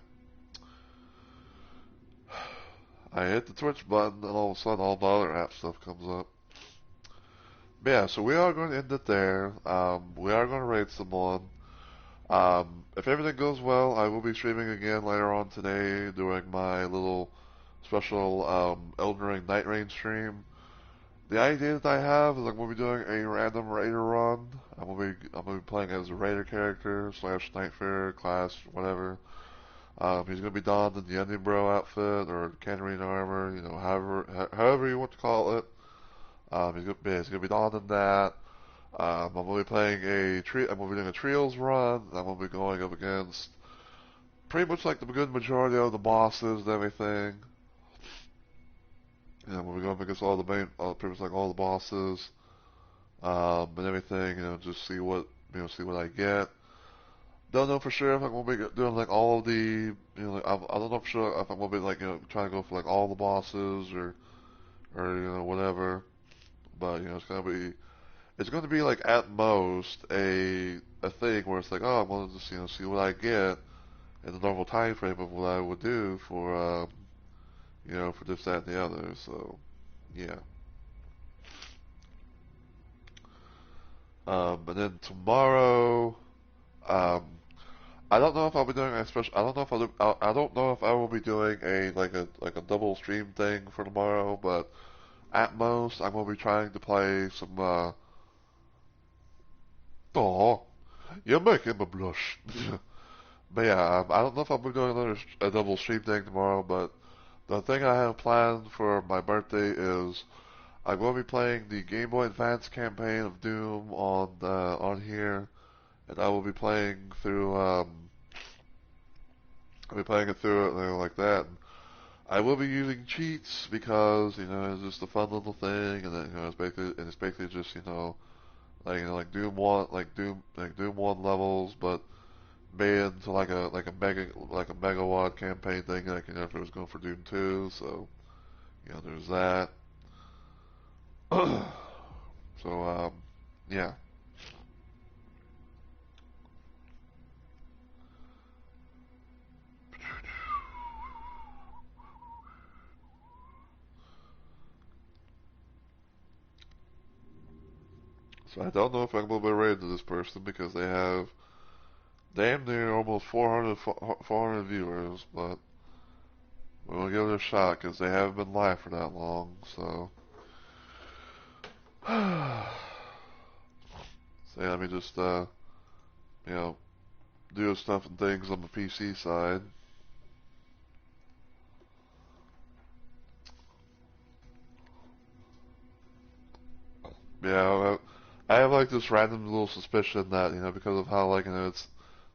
I hit the Twitch button, and all of a sudden, all the other app stuff comes up. But yeah, so we are going to end it there. We are going to raid someone. If everything goes well, I will be streaming again later on today, doing my little special Elden Ring Night Rain stream. The idea that I have is I'm going to be doing a random Raider run. I'm going to be playing as a Raider character / Nightfare class, whatever. He's going to be donned in the Onion Bro outfit or Canarine armor, however you want to call it. He's going to be donned in that. I'm going to be playing I'm going to be doing a trios run. I'm going to be going up against pretty much like the good majority of the bosses and everything. And I'm going to be going up against pretty much like all the bosses, and everything. Just see what I get. Don't know for sure if I'm gonna be doing like all of the, like, I don't know for sure if I'm gonna be like trying to go for like all the bosses or whatever. But it's gonna be like at most a thing where it's like, oh, I'm gonna just see what I get in the normal time frame of what I would do for for this, that, and the other. So yeah. And then tomorrow, um, I don't know if I'll be doing a special. I don't know if I don't know if I will be doing a double stream thing for tomorrow. But at most, I'm gonna be trying to play some. Oh, you're making me blush. But yeah, I don't know if I'll be doing a double stream thing tomorrow. But the thing I have planned for my birthday is I'm going to be playing the Game Boy Advance campaign of Doom on here. and I will be playing through. I'll be playing it through it, like that. And I will be using cheats because it's just a fun little thing, and then it's basically just like Doom one Doom one levels, but made into like a megawatt campaign thing, like if it was going for Doom 2. So there's that. So yeah. So I don't know if I'm gonna be rated to this person because they have damn near almost 400 viewers, but we'll give it a shot because they haven't been live for that long. So, so yeah, let me just do stuff and things on the PC side. Yeah, I have like this random little suspicion that because of how it's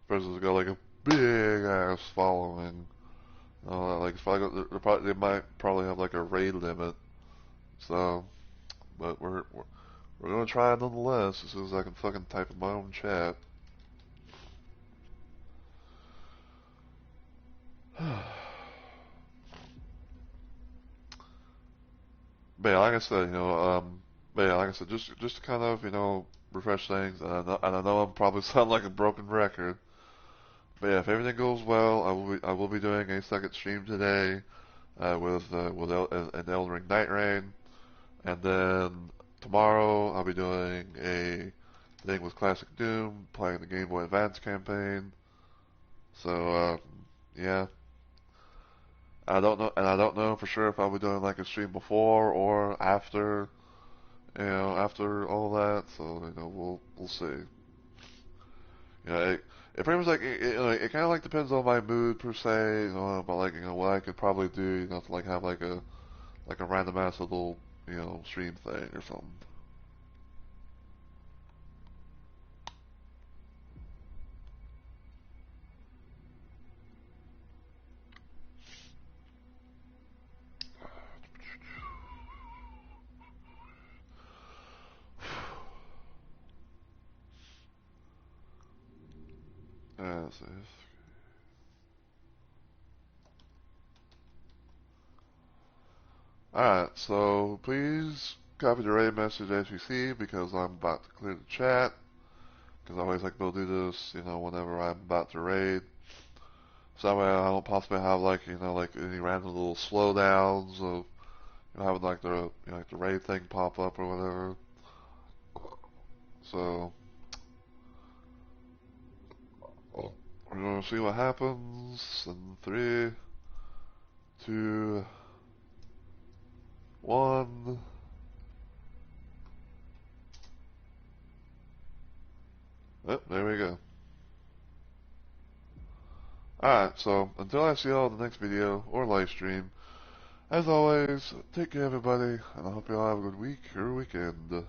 person's got like a big ass following. Like it's probably they might probably have like a raid limit. So, but we're gonna try it nonetheless as soon as I can fucking type in my own chat. But yeah, like I said, just to kind of refresh things, and I know I'm probably sound like a broken record. But yeah, if everything goes well, I will be doing a second stream today with an Elden Ring Night Rain, and then tomorrow I'll be doing a thing with Classic Doom, playing the Game Boy Advance campaign. So yeah, I don't know for sure if I'll be doing like a stream before or after, after all that. So we'll see. It pretty much it kind of like depends on my mood per se, about like what I could probably do, to like have like a random ass little stream thing or something. Yeah, so alright, so please copy the raid message as you see because I'm about to clear the chat. Because I always like to do this, whenever I'm about to raid. So that way I don't possibly have like any random little slowdowns of having like the raid thing pop up or whatever. So we're gonna see what happens in 3, 2, 1. Oh, there we go. Alright, so until I see y'all in the next video or live stream, as always, take care everybody, and I hope y'all have a good week or weekend.